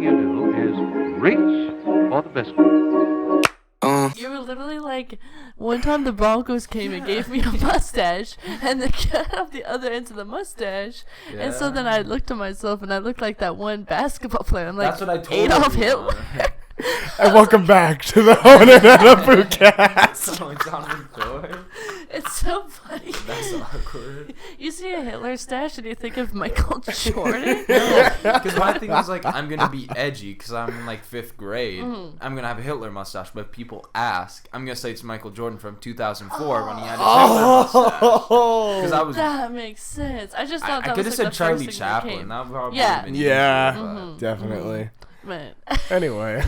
you do is race for the biscuit. You were literally like, one time the Broncos came and gave me a mustache, and they cut off the other ends of the mustache, and so then I looked at myself, and I looked like that one basketball player. I'm like, that's what I told Adolf Hitler. And welcome back to the Owen and Anna Poocast. It's so funny. That's awkward. You see a Hitler stash and you think of Michael Jordan? Because my thing was like, I'm going to be edgy because I'm in like 5th grade. Mm-hmm. I'm going to have a Hitler mustache. But if people ask, I'm going to say it's Michael Jordan from 2004 when he had his Hitler mustache. Because I was... That makes sense. I just thought I that could was have like said the Charlie first thing that Chaplin. came. That would probably Yeah. have been Yeah. easier, but- Mm-hmm. Definitely. But Anyway,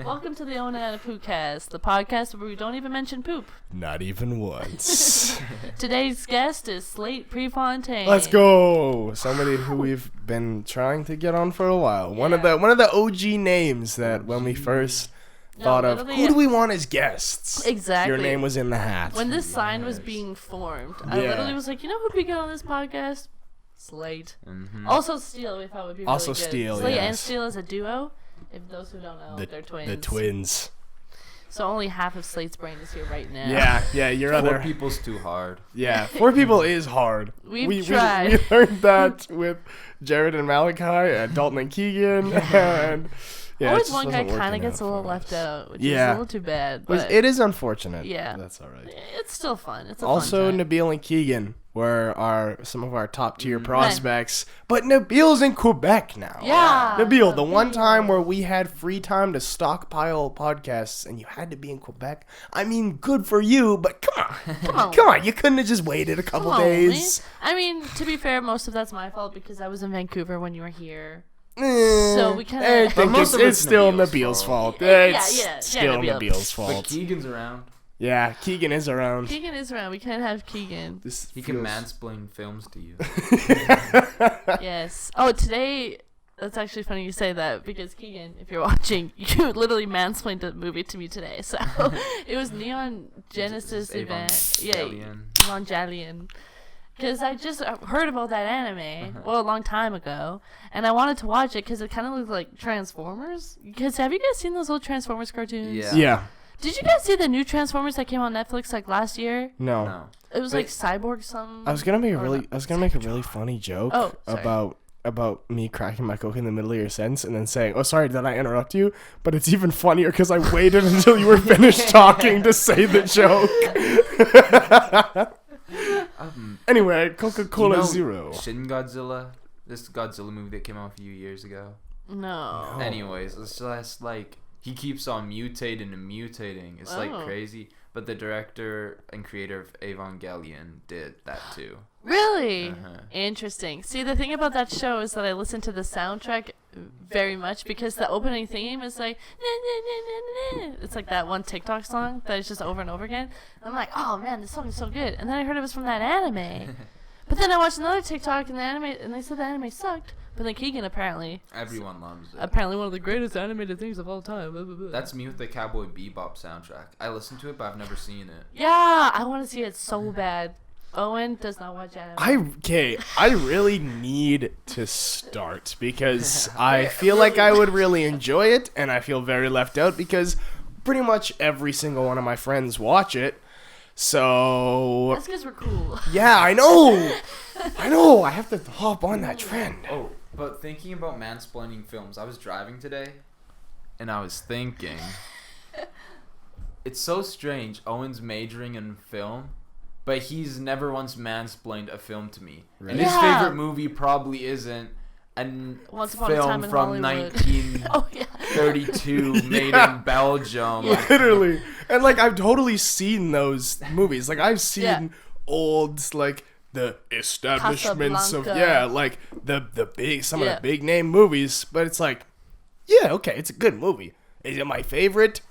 welcome to the Owen and Anna Poocast, the podcast where we don't even mention poop. not even once. Today's guest is Slayte Prefontaine. Let's go. Somebody who we've been trying to get on for a while. One of the OG names that when we first thought of literally, who do we want as guests? Exactly. Your name was in the hat. When this sign was being formed, I Yeah. literally was like, you know who'd be good on this podcast? Slayte. Mhm. Also Steele, we thought would be really Also good. Steele, Slayte and yes. Steele is a duo. If those who don't know, they're twins. The twins. So only half of Slate's brain is here right now. Yeah, your 4 other. people's too hard. Yeah, 4 people is hard. We've tried. We learned that with Jared and Malachi and Dalton and Keegan. And yeah, it Always just one guy wasn't kind of working gets a out little for left us. out, which is Yeah. a little too bad. But It is unfortunate. Yeah. That's all right. it's still fun. It's a Also, fun time. Nabil and Keegan were some of our top tier prospects, but Nabil's in Quebec now. Yeah. Nabil, the one time where we had free time to stockpile podcasts and you had to be in Quebec. I mean, good for you, but come on. Come on. You couldn't have just waited a couple Come on, days. man. I mean, to be fair, most of that's my fault because I was in Vancouver when you were here. So we kinda- I But think most of it's it's still Nabil's Nabil's fault. fault. It's still Nabil. Nabil's But fault. Keegan's around. Yeah, Keegan is around. Keegan is around. We can't have Keegan. This He can feels- mansplain films to you. Yes. Oh, today, that's actually funny you say that because Keegan, if you're watching, you literally mansplained the movie to me today. So it was Neon Genesis event. Yeah, Evangelion. Because I just heard about that anime, well, a long time ago, and I wanted to watch it because it kind of looked like Transformers. Because have you guys seen those old Transformers cartoons? Yeah. Yeah. Did you guys see the new Transformers that came on Netflix like last year? No. It was But- like Cyborg something. I was gonna make a or really, not. I was gonna make a really funny joke Oh, sorry. about me cracking my coke in the middle of your sentence and then saying, "Oh, sorry, did I interrupt you?" But it's even funnier because I waited until you were finished talking to say the joke. Anyway, Coca-Cola you know Zero. Shin Godzilla? This Godzilla movie that came out a few years ago. No. Anyways, it's just like he keeps on mutating and mutating. It's like Oh. crazy. But the director and creator of Evangelion did that too. Really? Uh-huh. Interesting. See, the thing about that show is that I listen to the soundtrack very much because the opening theme is like, it's like that one TikTok song that is just over and over again. And I'm like, oh man, this song is so good. And then I heard it was from that anime. But then I watched another TikTok and they said the anime sucked. But then Keegan apparently Everyone loves it. one of the greatest animated things of all time. Blah, blah, blah. That's me with the Cowboy Bebop soundtrack. I listened to it, but I've never seen it. Yeah, I want to see it so bad. Owen does not watch anime. I really need to start because I feel like I would really enjoy it, and I feel very left out because pretty much every single one of my friends watch it. So That's because we're cool. yeah, I know. I have to hop on that trend. Oh, but thinking about mansplaining films, I was driving today, and I was thinking, it's so strange. Owen's majoring in film, but he's never once mansplained a film to me. And his Yeah. favorite movie probably isn't a Once Upon a Time film in from Hollywood. 1932 Oh yeah. made Yeah. in Belgium. Yeah. Literally. And like I've totally seen those movies. Like I've seen Yeah. old like the establishments of Casablanca. like the big some Yeah. of the big name movies, but it's like yeah, okay, it's a good movie. Is it my favorite?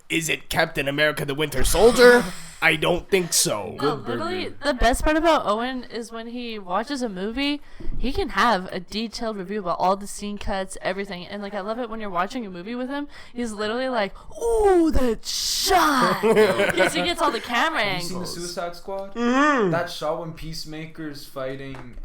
Is it Captain America the Winter Soldier? I don't think so. No, literally, the best part about Owen is when he watches a movie, he can have a detailed review about all the scene cuts, everything. And, like, I love it when you're watching a movie with him. He's literally like, ooh, that shot! Because he gets all the camera Have you seen the angles. Suicide Squad? Mm-hmm. That shot when Peacemaker's fighting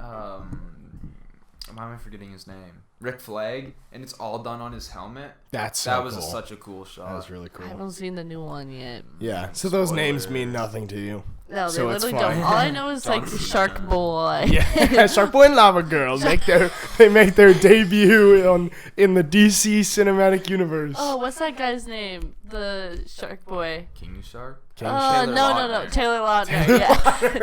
Why am I forgetting his name? Rick Flag, and it's all done on his helmet. That was cool. such a cool shot. That was really cool. I haven't seen the new one yet. Yeah, so those names Spoilers. mean nothing to you. No, they So it's literally fine. don't. All I know is like Shark Boy. Yeah, Shark Boy and Lava Girl make their debut in the DC cinematic universe. Oh, what's that guy's name? The Shark Boy. King Shark? No. Taylor Lautner. Yeah.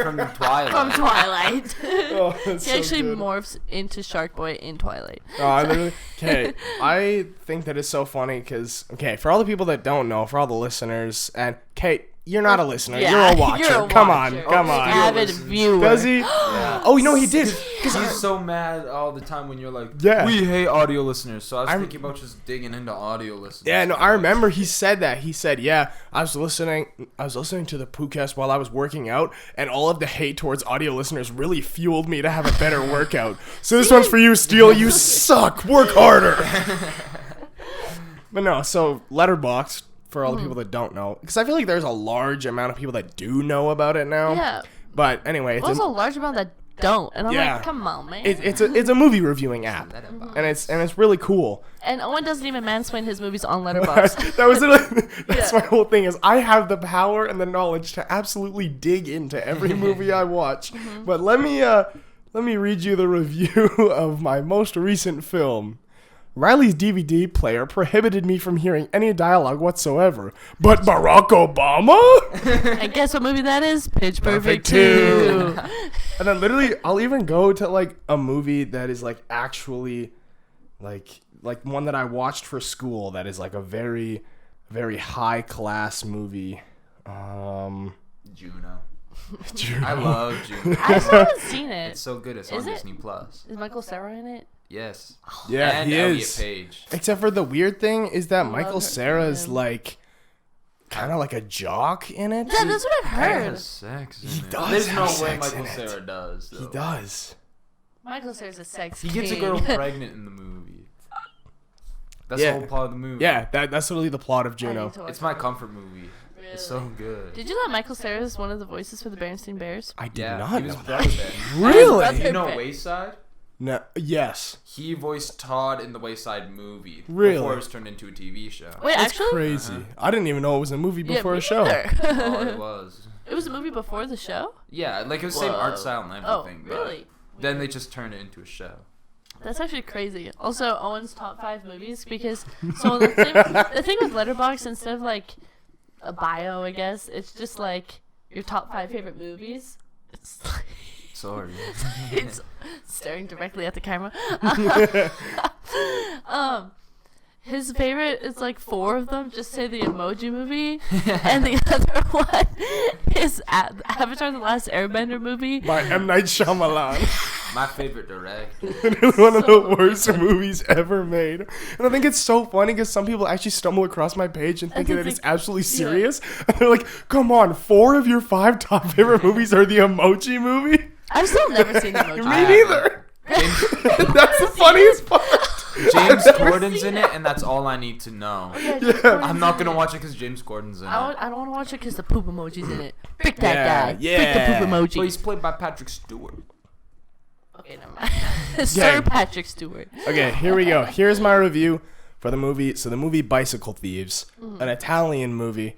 From Twilight. From Twilight. Oh, that's He so actually good. morphs into Shark Boy in Twilight. Okay, I think that is so funny because, for all the people that don't know, for all the listeners, and Kate, you're not a listener, Yeah, you're a watcher. you're a Come watcher. on. Avid listens. viewer. Does he? Yeah. Oh, no, he did. He's so mad all the time when you're like, Yeah. we hate audio listeners. So I was I'm- thinking about just digging into audio listeners. Yeah, no, I remember he said that. He said, "Yeah, I was listening to the Poocast while I was working out, and all of the hate towards audio listeners really fueled me to have a better workout." So this one's for you, Steele. You suck. Work harder. But no, so Letterboxd, for all the people that don't know, because I feel like there's a large amount of people that do know about it now. Yeah. But anyway, it's Also a large amount that don't. And I'm Yeah. like, come on, man. it's a movie reviewing app, and it's really cool. And Owen doesn't even mansplain his movies on Letterboxd. That was literally, that's Yeah. my whole thing is I have the power and the knowledge to absolutely dig into every movie I watch. But let me read you the review of my most recent film. Riley's DVD player prohibited me from hearing any dialogue whatsoever. But Barack Obama? And guess what movie that is? Pitch Perfect Perfect 2. 2. And then literally I'll even go to like a movie that is like actually like one that I watched for school that is like a very, very high class movie. Juno. Juno. I love Juno. I still haven't seen it. It's so good. It's Is on it? Disney Plus. Is Michael Cera in it? Yes. Yeah, and he Elliot is. Page. Except for the weird thing is that Michael her Cera's him. like kind of like a jock in it. Yeah, that's what I've He heard. has sex in He it. does There's have no way sex Michael in it. Cera does. Though. He does. Michael Cera's a sex He gets a king. girl pregnant in the movie. That's Yeah. the whole plot of the movie. Yeah, that's literally the plot of I Juno. need to watch It's my that. comfort movie. Really? It's so good. Did you know that Michael Cera is one of the voices for the Berenstain Bears? I did Yeah, not he was know brother that. Ben. Really? Brother- You know Ben. Wayside? No. Yes. He voiced Todd in the Wayside movie. Really? Before it was turned into a TV show. Wait, That's actually? crazy. Uh-huh. I didn't even know it was a movie Yeah, before me a show. neither. Oh, it was. It was a movie before the show? Yeah, like it was the same Whoa. art style and Oh, everything. but really? Then they just turned it into a show. That's actually crazy. Also, Owen's top 5 movies because so the thing with Letterboxd, instead of like a bio, I guess it's just like your top 5 favorite movies. It's like, Sorry. it's staring directly at the camera. His favorite is like 4 of them. Just say the Emoji Movie, and the other one is Avatar: The Last Airbender movie. By M. Night Shyamalan. My favorite director. One of So the worst good. movies ever made. And I think it's so funny because some people actually stumble across my page and think And that they it's think- absolutely serious. And they're like, come on, 4 of your 5 top favorite movies are the Emoji Movie? I've still never seen the Emoji. Me neither. James, That's the funniest part. James I've never Corden's seen in it, and that's all I need to know. Yeah, I'm not gonna watch it because James Corden's in it. I don't want to watch it because the poop emoji's in it. Pick that Yeah, guy. yeah. Pick the poop But emoji. he's played by Patrick Stewart. Okay, never mind. Sir Patrick Stewart. Okay, here we go. Here's my review for the movie. So the movie Bicycle Thieves, an Italian movie.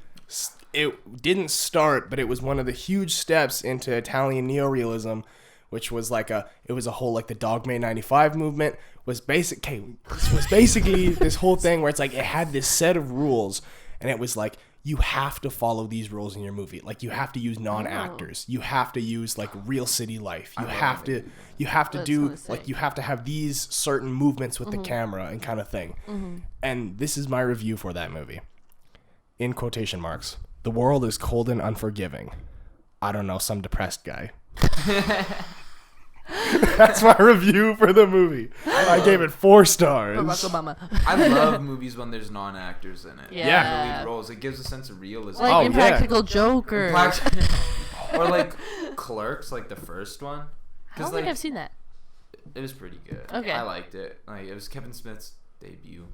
It didn't start, but it was one of the huge steps into Italian neorealism, which was it was a whole like the Dogma 95 movement was basically this whole thing where it's like it had this set of rules, and it was like you have to follow these rules in your movie. Like you have to use non-actors. You have to use like real city life. You have to That's do what I like say. you have to have these certain movements with the camera and kind of thing. And this is my review for that movie. In quotation marks. The world is cold and unforgiving. I don't know, some depressed guy. That's my review for the movie. I gave it 4 stars. Barack Obama. I love movies when there's non-actors in it. Yeah. The lead roles. It gives a sense of realism. Like Oh, yeah. Impractical Joker. Or like Clerks, like the first one. I don't Because think like I've seen that. it was pretty good. Okay. I liked it. Like it was Kevin Smith's debut.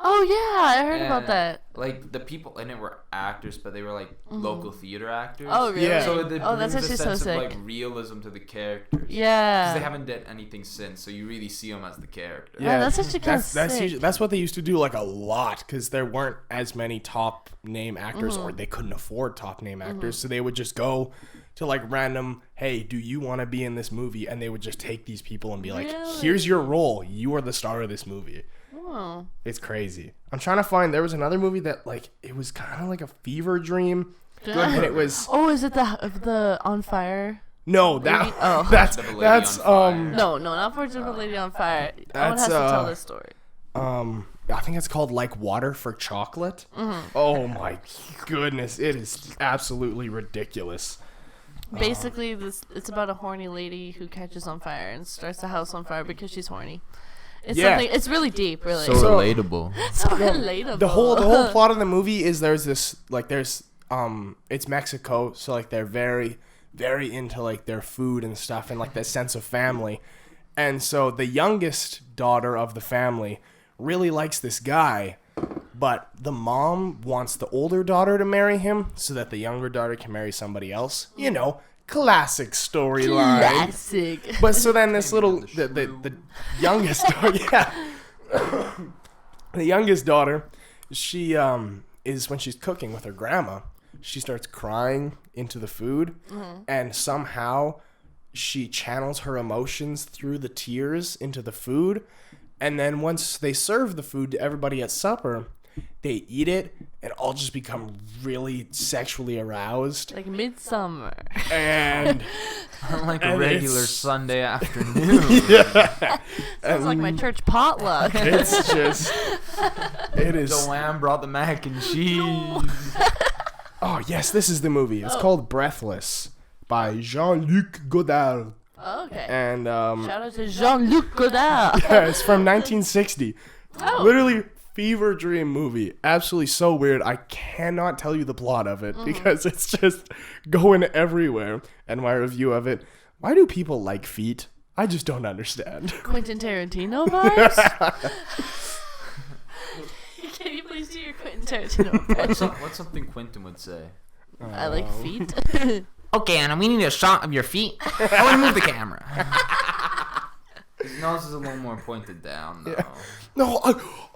Oh yeah, I heard about that. Like the people in it were actors, but they were like local theater actors. Oh really? Yeah. So it brings that's a actually sense so of sick. like realism to the characters. Yeah. Because they haven't done anything since, so you really see them as the character. Yeah, that's actually kinda sick. usually, that's what they used to do like a lot because there weren't as many top name actors or they couldn't afford top name actors, so they would just go to like random, hey, do you want to be in this movie? And they would just take these people and be like, Really? here's your role. You are the star of this movie. Oh. It's crazy. I'm trying to find, there was another movie that like, it was kind of like a fever dream. And it was, Oh, is it the On Fire? no, that, Lady- oh. that's, The Lady that's, on Fire. No, not Fortune Lady on Fire. Owen That's, has to tell this story. I think it's called Like Water for Chocolate. Oh my goodness. It is absolutely ridiculous. Basically, it's about a horny lady who catches on fire and starts the house on fire because she's horny. It's Yeah. something. It's really deep, really. So So- relatable. So relatable. The whole plot of the movie is there's it's Mexico, so like they're very into like their food and stuff and like that sense of family. And so the youngest daughter of the family really likes this guy, but the mom wants the older daughter to marry him so that the younger daughter can marry somebody else. You know, classic storyline. Classic. But so then this little the youngest daughter, yeah, the youngest daughter, she is when she's cooking with her grandma, she starts crying into the food, and somehow she channels her emotions through the tears into the food, and then once they serve the food to everybody at supper, they eat it and all just become really sexually aroused. Like Midsummer. And Like a And regular it's- Sunday afternoon. Sounds like my church potluck. it's just, it is. Joanne brought the mac and cheese. Oh, yes, this is the movie. It's called Breathless by Jean-Luc Godard. Okay. And Shout out to Jean-Luc Godard. yeah, it's from 1960. Oh. Literally fever dream movie. Absolutely so weird. I cannot tell you the plot of it because it's just going everywhere. And my review of it, why do people like feet? I just don't understand. Quentin Tarantino vibes? Can you please do your Quentin Tarantino impression? What's something Quentin would say? I like feet. Okay, Anna, we need a shot of your feet. I want to move the camera. His nose is a little more pointed down, though. No,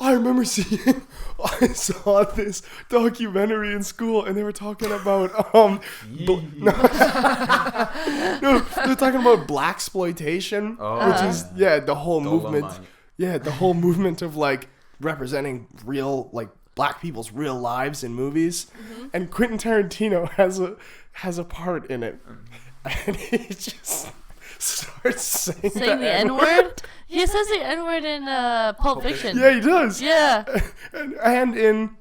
I remember I saw this documentary in school and they were talking about no, they're talking about blaxploitation, which is the whole movement. Dolomite. Yeah, the whole movement of like representing real like black people's real lives in movies. And Quentin Tarantino has a part in it. And he just starts saying Saying the N-word? He says the N-word in Pulp Fiction. Yeah, he does. Yeah. And in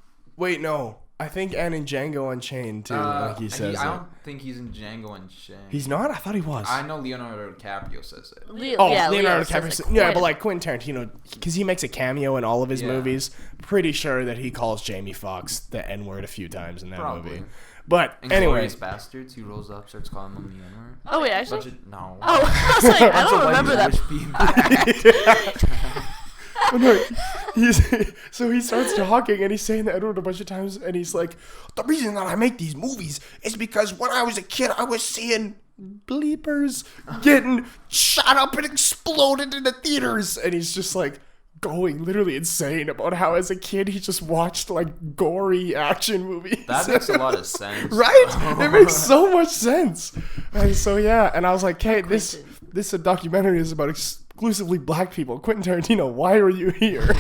I think and in Django Unchained too. Like he says I it. don't think he's in Django Unchained. He's not. I thought he was. I know Leonardo DiCaprio says it. Leonardo Leo DiCaprio. says it Yeah, quite but a- like Quentin Tarantino, because he makes a cameo in all of his Yeah. movies. Pretty sure that he calls Jamie Foxx the N-word a few times in that Probably. movie. But And anyway, Glorious Bastards, he rolls up, starts calling them the N-word. Oh, wait, actually? No. Oh, I was like, I don't remember that. so he starts talking and he's saying the N-word a bunch of times, and he's like, the reason that I make these movies is because when I was a kid, I was seeing bleepers getting shot up and exploded in the theaters, and he's just like going literally insane about how as a kid he just watched like gory action movies. That makes a lot of sense. Right? It makes so much sense. And so yeah, and I was like, hey, this documentary is about exclusively black people. Quentin Tarantino, why are you here?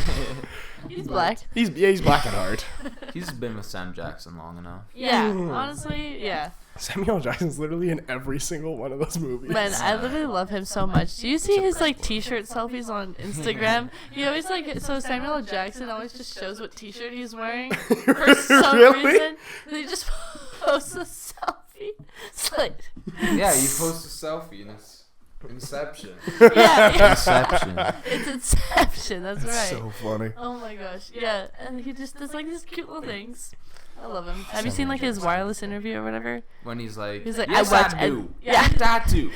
He's black. He's black at heart. He's been with Sam Jackson long enough. Yeah, honestly, yeah. Samuel Jackson's literally in every single one of those movies. Man, I literally love him so much. Do you see his like t-shirt selfies on Instagram? He always so Samuel L. Jackson always just shows what t-shirt he's wearing for some Really? reason. And he just posts a selfie. It's like Yeah, you post a selfie and it's Inception. yeah, Inception. it's Inception. That's right. So funny. Oh my gosh, yeah, and he just does like these cute little things. I love him. Have you seen like his wireless interview or whatever? When he's like, He's like, yes, I watch- I do. yeah. Tattoo.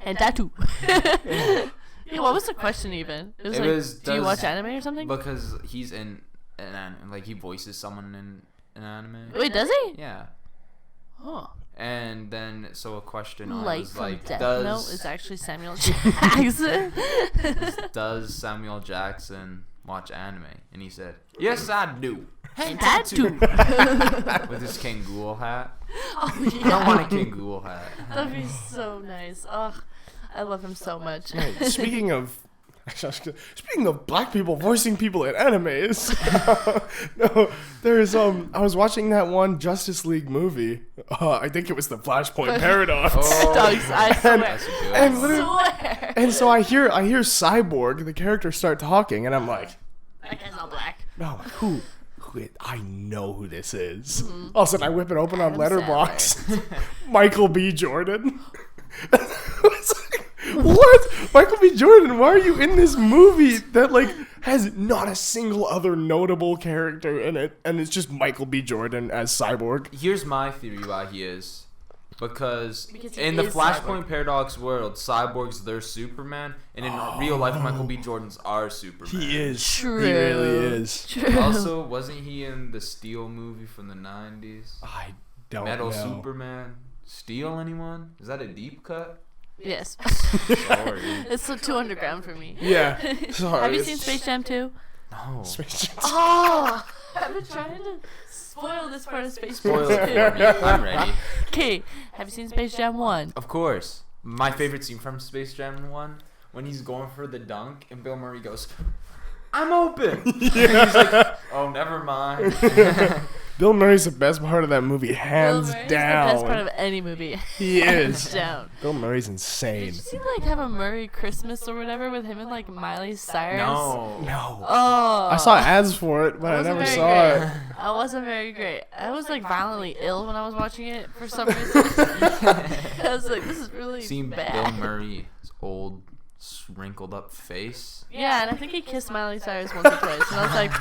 And tattoo. Yeah, what was the question even? It was do you watch anime or something? Because he's in like he voices someone in an anime. Wait, does he? Yeah. Oh. And then so a question on Light was from like, Death Note is actually Samuel Jackson. does Samuel Jackson watch anime? And he said, yes, I do. And that too. With his King Ghoul hat. Oh, I don't yeah. want a King Ghoul hat. That'd be so nice. Oh, I love him so much. Right, speaking of black people voicing people in animes, no, there's I was watching that one Justice League movie. I think it was the Flashpoint Paradox. Dogs, I swear. That's a good And one. literally- swear. And so I hear Cyborg, the character, start talking, and I'm like, That guy's not black. no, who? I know who this is. All of a sudden, I whip it open on Adam Letterboxd. Michael B. Jordan. It's like, what? Michael B. Jordan, why are you in this movie that like has not a single other notable character in it, and it's just Michael B. Jordan as Cyborg? Here's my theory why he is. Because he in the is Flashpoint Cyborg. Paradox world, Cyborg's their Superman, and in real life, Michael B. Jordan's our Superman. He is. True. He really is. True. Also, wasn't he in the Steel movie from the 90s? I don't Metal know. Superman? Steel anyone? Is that a deep cut? Yes. Sorry. It's so too underground for me. Yeah. Sorry. Have you seen Space Jam 2? No. Space Jam? Oh! I've been trying to spoil this part of Space Jam Spoil it for me. 2. I'm ready. Okay, have you seen Space Jam 1? Of course. My favorite scene from Space Jam 1, when he's going for the dunk, and Bill Murray goes, I'm open! And he's like, oh, never mind. Bill Murray's the best part of that movie, hands Bill Murray's down. the best part of any movie. He Hands is. down. Bill Murray's Did insane. you see like have a Murray Christmas or whatever with him and like Miley Cyrus? No. No. Oh. I saw ads for it, but I Wasn't never very saw great. it. I wasn't very great. I was like violently ill when I was watching it for some reason. I was like, this is really Seeing bad. Bill Murray's old, wrinkled up face. Yeah, and I think he kissed Miley Cyrus once or twice, and I was like,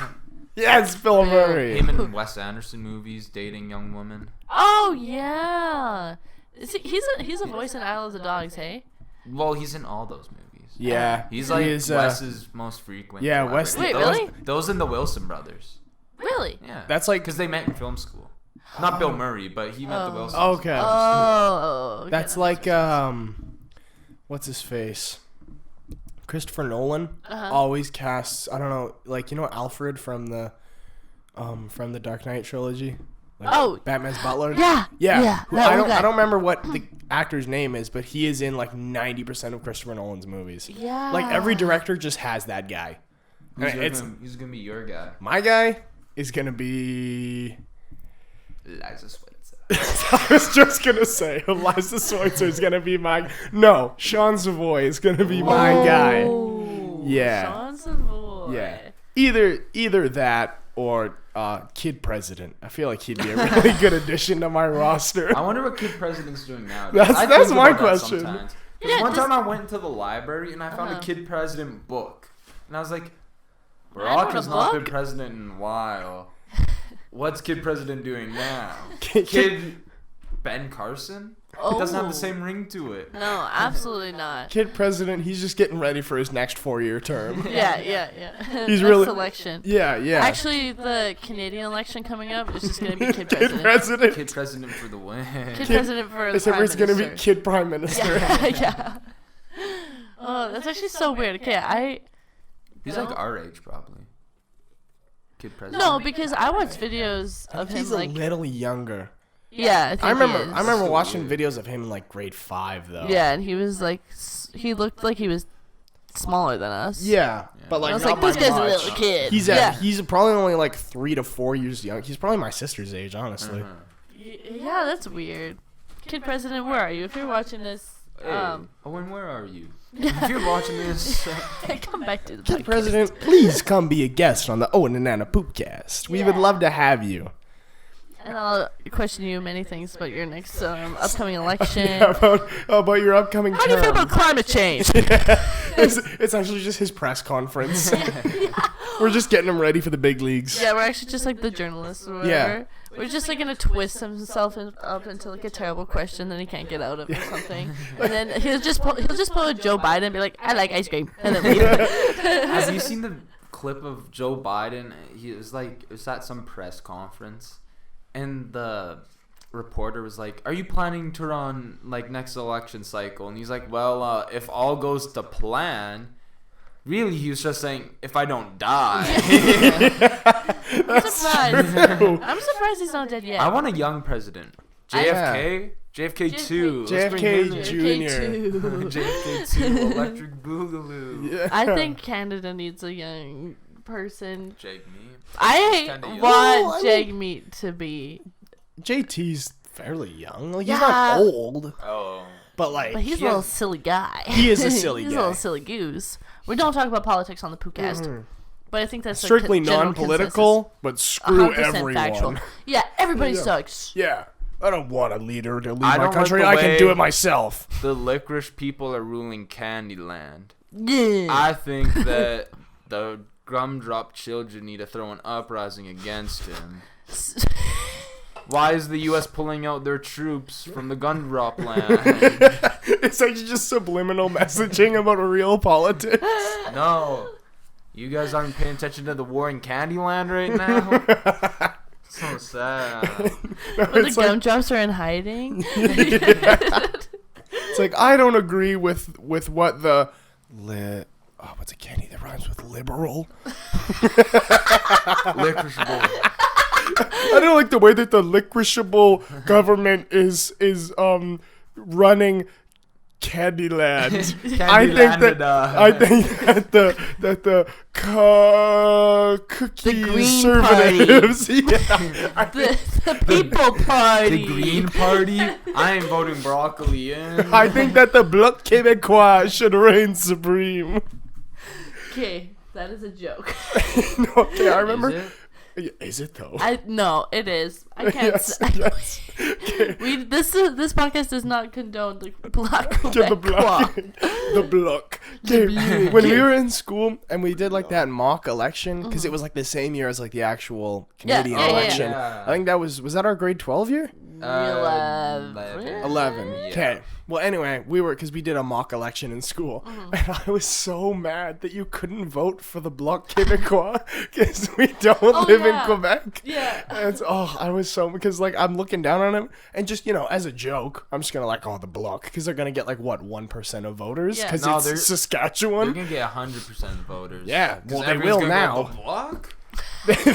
Yes, Bill Murray. Him in Wes Anderson movies, dating young women. oh yeah. He's a voice in Isle of the Dogs, hey? Well, he's in all those movies. Yeah. He's he like is, Wes's most frequent. yeah, Wes- collaborator. Wait, those, really? Those and the Wilson brothers. Really? Yeah. That's like Because they met in film school. Not Bill Murray, but he met the Wilsons. okay. Oh. okay, That's that like makes sense. what's his face? Christopher Nolan Uh-huh. always casts. I don't know, like Alfred from the Dark Knight trilogy. Like Oh. Batman's butler. Yeah. Yeah. Yeah. that I one guy. don't remember what the actor's name is, but he is in like 90% of Christopher Nolan's movies. Yeah. Like every director just has that guy. Who's gonna be your guy? My guy is gonna be. Liza Slayte. I was just gonna say Eliza Switzer is gonna be my. No, Sean Savoy is gonna be my guy. Oh, Yeah. Sean Savoy. Yeah. Either that or Kid President. I feel like he'd be a really good addition to my roster. I wonder what Kid President's doing now. That's I think my about that question. sometimes. 'Cause Yeah, one just- time I went into the library and I found Uh-huh. a Kid President book, and I was like, wrote Barack a has not been book? president in a while. What's Kid President doing now? Kid- Kid Ben Carson? It doesn't have Oh. the same ring to it. No, absolutely not. Kid President, he's just getting ready for his next 4-year term. Yeah. He's Next really- election. Yeah. Actually, the Canadian election coming up is just gonna be Kid Kid President. President. Kid President for the win. Kid President for the Except Prime it's gonna be Minister. Kid Prime Minister. Yeah. Oh, that's actually so weird. Okay, He's No. like our age, probably. Kid President. no, because I watch videos of him He's like a little younger. yeah. I, think I remember. he is. I remember Still watching weird. videos of him in like grade 5 though. Yeah, and he was like he looked like he was smaller than us. Yeah, but I like was not like, this by guy's a much. little kid. He's he's probably only like 3 to 4 years young. He's probably my sister's age, honestly. Yeah, that's weird. Kid President, where are you? If you're watching this, Hey, Owen, where are you? If you're watching this, come back to the Kid podcast. President, please come be a guest on the Owen and Anna Poocast. We would Yeah. love to have you. And I'll question you many things about your next upcoming election. About your upcoming How do you term. feel about climate change? It's actually just his press conference. We're just getting him ready for the big leagues. Yeah, we're actually just like the journalists or whatever. We're just like gonna twist himself up into like a terrible question that he can't get out of or something, and then he'll just pull a Joe Biden and be like, "I like ice cream," and then leave. Have you seen the clip of Joe Biden? It was at some press conference, and the reporter was like, "Are you planning to run like next election cycle?" And he's like, "Well, if all goes to plan." Really, he was just saying, if I don't die. I'm surprised he's not dead yet. I want a young president. JFK? JFK 2. JFK Jr. JFK 2. Electric Boogaloo. Yeah. I think Canada needs a young person. Jake Me. I want Jake Meat to be. JT's fairly young. Like, Yeah. he's not old. Oh. But, like, But he's a little silly guy. He is a silly He's guy. a little silly goose. We don't talk about politics on the Poocast. But I think that's strictly like general non-political, but screw 100% everyone. factual. Yeah, everybody sucks. Yeah. I don't want a leader to lead I my don't country. like I the can do way- it myself. The licorice people are ruling Candyland. Yeah. I think that the gumdrop children need to throw an uprising against him. Why is the U.S. pulling out their troops from the gumdrop land? It's actually just subliminal messaging about real politics. No. You guys aren't paying attention to the war in Candyland right now? So sad. When the gumdrops are in hiding. It's like, I don't agree with what the... what's a candy that rhymes with liberal? Licorice boy. I don't like the way that the licoriceable government is running Candyland. I think that the cookie Green conservatives, yeah, the people party. The Green Party? I ain't voting broccoli in. I think that the Bloc Québécois should reign supreme. Okay, that is a joke. No, okay, I remember. Is it? Is it though? No, it is. I can't. Yes. Okay. This podcast does not condone the Bloc To the block. The block. Okay, when we were in school and we did like that mock election, because it was like the same year as like the actual Canadian yeah, yeah. election. Yeah. I think was that our grade 12 year? 11. Yeah. Okay. Well, anyway, because we did a mock election in school, and I was so mad that you couldn't vote for the Bloc Québécois because we don't live in Quebec. Yeah. And I was so, because like I'm looking down on him, and just, as a joke, I'm just gonna like, the Bloc, because they're gonna get like what 1% of voters, Yeah. because No, it's they're Saskatchewan. gonna get 100% of voters. Yeah, 'Cause well, they everyone's will gonna now. go, "The Bloc?"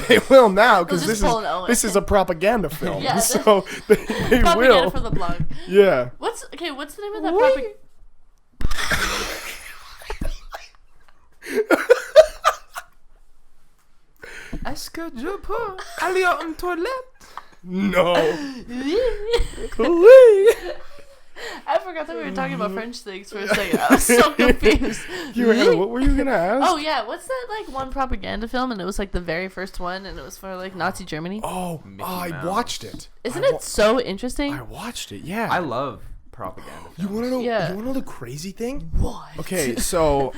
They will now, because They'll just pull an Owen. this is a propaganda film, Yeah, so they Propaganda will. for the Bloc. Yeah. What's the name of that propaganda? Est-ce que je peux aller en toilette? No. I forgot that we were talking about French things for a second. I was so confused. What were you gonna ask? Oh yeah, what's that like one propaganda film? And it was like the very first one, and it was for like Nazi Germany. I Mouse. watched it. Isn't it so interesting? I watched it. Yeah. I love propaganda films. You wanna know? Yeah. You wanna know the crazy thing? What? Okay, so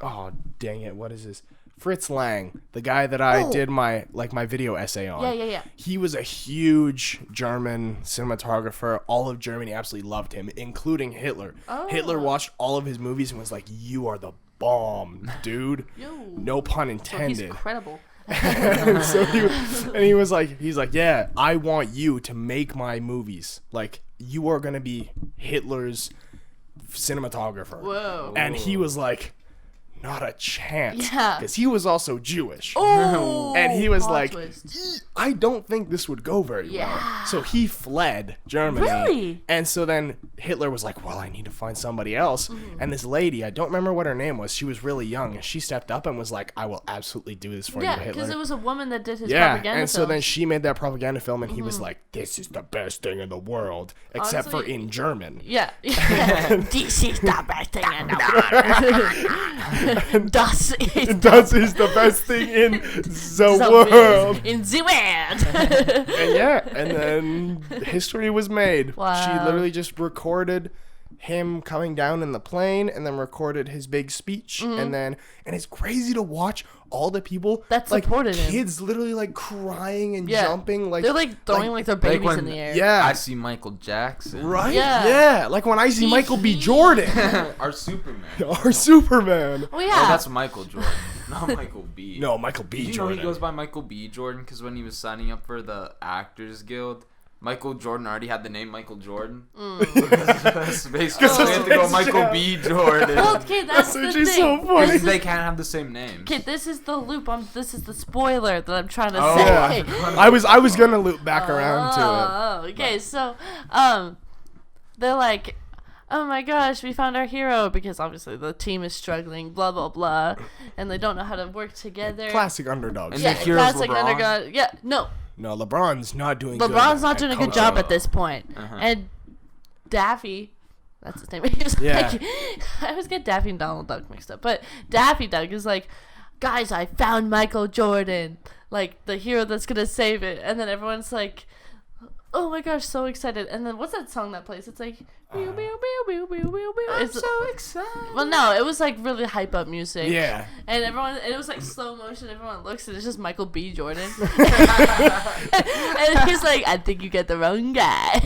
oh dang it, what is this? Fritz Lang, the guy that I did my video essay on. Yeah. He was a huge German cinematographer. All of Germany absolutely loved him, including Hitler. Oh. Hitler watched all of his movies and was like, "You are the bomb, dude." Yo. No pun So he's intended. incredible. So he's like, "Yeah, I want you to make my movies. Like, you are gonna be Hitler's cinematographer." Whoa. And he was like, "Not a chance." Yeah. Because he was also Jewish. Oh. And he was plot like, twist. "I don't think this would go very Yeah. well." So he fled Germany. Really? And so then Hitler was like, "Well, I need to find somebody else." Mm-hmm. And this lady, I don't remember what her name was. She was really young. And she stepped up and was like, "I will absolutely do this for you, Yeah, Hitler." because it was a woman that did his Yeah, propaganda and so then films. she made that propaganda film, and he was like, "This is the best thing in the world," except for Honestly, in German. Yeah. This is the best thing in the world. Das ist Das is the best thing in the the world. in the world. And yeah, and then history was made. Wow. She literally just recorded him coming down in the plane and then recorded his big speech and it's crazy to watch all the people that like supported him. Kids literally like crying and jumping like they're like throwing like their babies in the air. Yeah. I see Michael Jackson. Right? Yeah. Like when I see Michael B. Jordan. Our Superman. Our Superman. Oh yeah. Oh, that's Michael Jordan, not Michael B. No, Michael B. Did you Jordan. know he goes by Michael B. Jordan? Because when he was signing up for the Actors Guild, Michael Jordan already had the name Michael Jordan. That's basically they had to go Michael B. Jordan. Well, okay, that's the thing. So funny. Because they can't have the same names. Okay, this is the loop. This is the spoiler that I'm trying to Oh, say. yeah. I was gonna loop back around to Oh, okay. So, they're like, oh my gosh, we found our hero, because obviously the team is struggling, blah blah blah, and they don't know how to work together. it. Classic underdogs. And Yeah, the hero's classic LeBron? underdog. Yeah, no, No, LeBron's not doing good. LeBron's not at doing a good coaching. job at this point. Uh-huh. And Daffy, that's his name. He's Yeah. like, I always get Daffy and Donald Duck mixed up, but Daffy Duck is like, guys, I found Michael Jordan, like the hero that's gonna save it, and then everyone's like, oh my gosh, so excited. And then what's that song that plays? It's like, I'm so excited. well, no, it was like really hype up music. Yeah. And it was like slow motion. Everyone looks, and it's just Michael B. Jordan. And he's like, I think you get the wrong guy.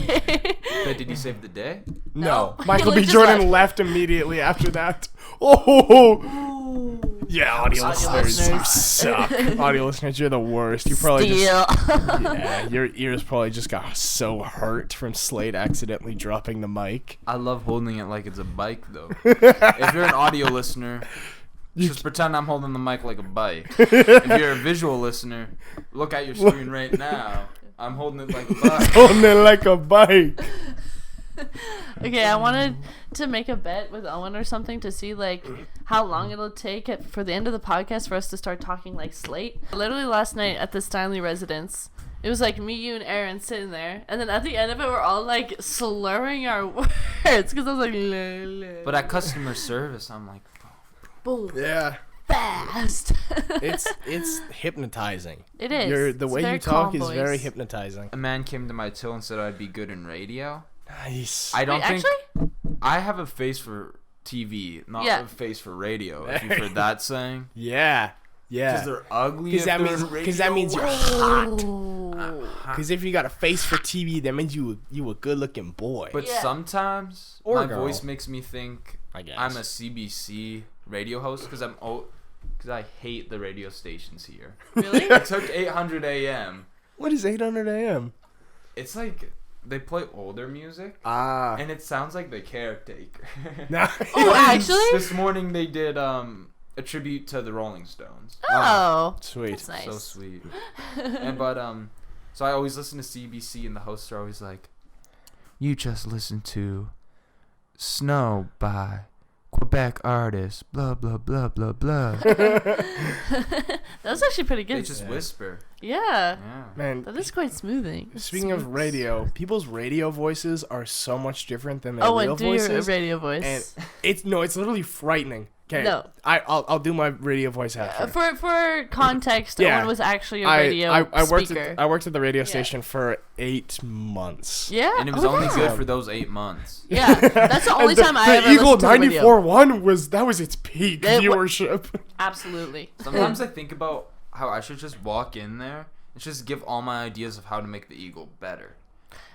But did he save the day? No. No. Michael He B. just Jordan left immediately after that. Oh. Yeah, audio listeners, you suck. Audio listeners, you're the worst. You probably Steal. your ears probably just got so hurt from Slayte accidentally dropping the mic. I love holding it like it's a bike, though. If you're an audio listener, just pretend I'm holding the mic like a bike. If you're a visual listener, look at your screen right now. I'm holding it like a bike. Holding it like a bike. Okay, I wanted to make a bet with Owen or something to see like how long it'll take for the end of the podcast for us to start talking like Slayte. Literally last night at the Stanley residence, it was like me, you, and Aaron sitting there, and then at the end of it, we're all like slurring our words because I was like, la, la. But at customer service, I'm like, Boom, Yeah. fast. It's hypnotizing. It is. The It's way very you talk calm is very voice. hypnotizing. a man came to my till and said I'd be good in radio. Nice. I don't Wait, think actually? I have a face for TV, not Yeah. a face for radio. If you've heard that saying, Yeah. Yeah. because they're ugly. Because that means you're hot. Ooh. Because if you got a face for TV, that means you a good looking boy. But Yeah. sometimes Or my girl. voice makes me think I guess. I'm a CBC radio host because I hate the radio stations here. Really? I took 800 AM. What is 800 AM? It's like they play older music Ah. and it sounds like the Caretaker. Nice. Oh, actually? This morning they did a tribute to the Rolling Stones. Oh, Sweet. that's nice. So sweet. So I always listen to CBC and the hosts are always like, you just listen to Snow by Quebec artist, blah, blah, blah, blah, blah. That was actually pretty They good. just whisper. Yeah, Yeah. Man, that is quite smoothing. speaking of radio, people's radio voices are so much different than their Oh, real and do your voices. radio voice. And it's literally frightening. Okay. No. I'll do my radio voice after. For context, Yeah. Owen was actually a radio speaker. I worked at the radio Yeah. station for 8 months. Yeah, And it was oh, only yeah. good for those 8 months. Yeah, that's the only And time I the ever Eagle listened to the radio. 94.1 was its peak It wa- viewership. Absolutely. Sometimes I think about how I should just walk in there and just give all my ideas of how to make the Eagle better.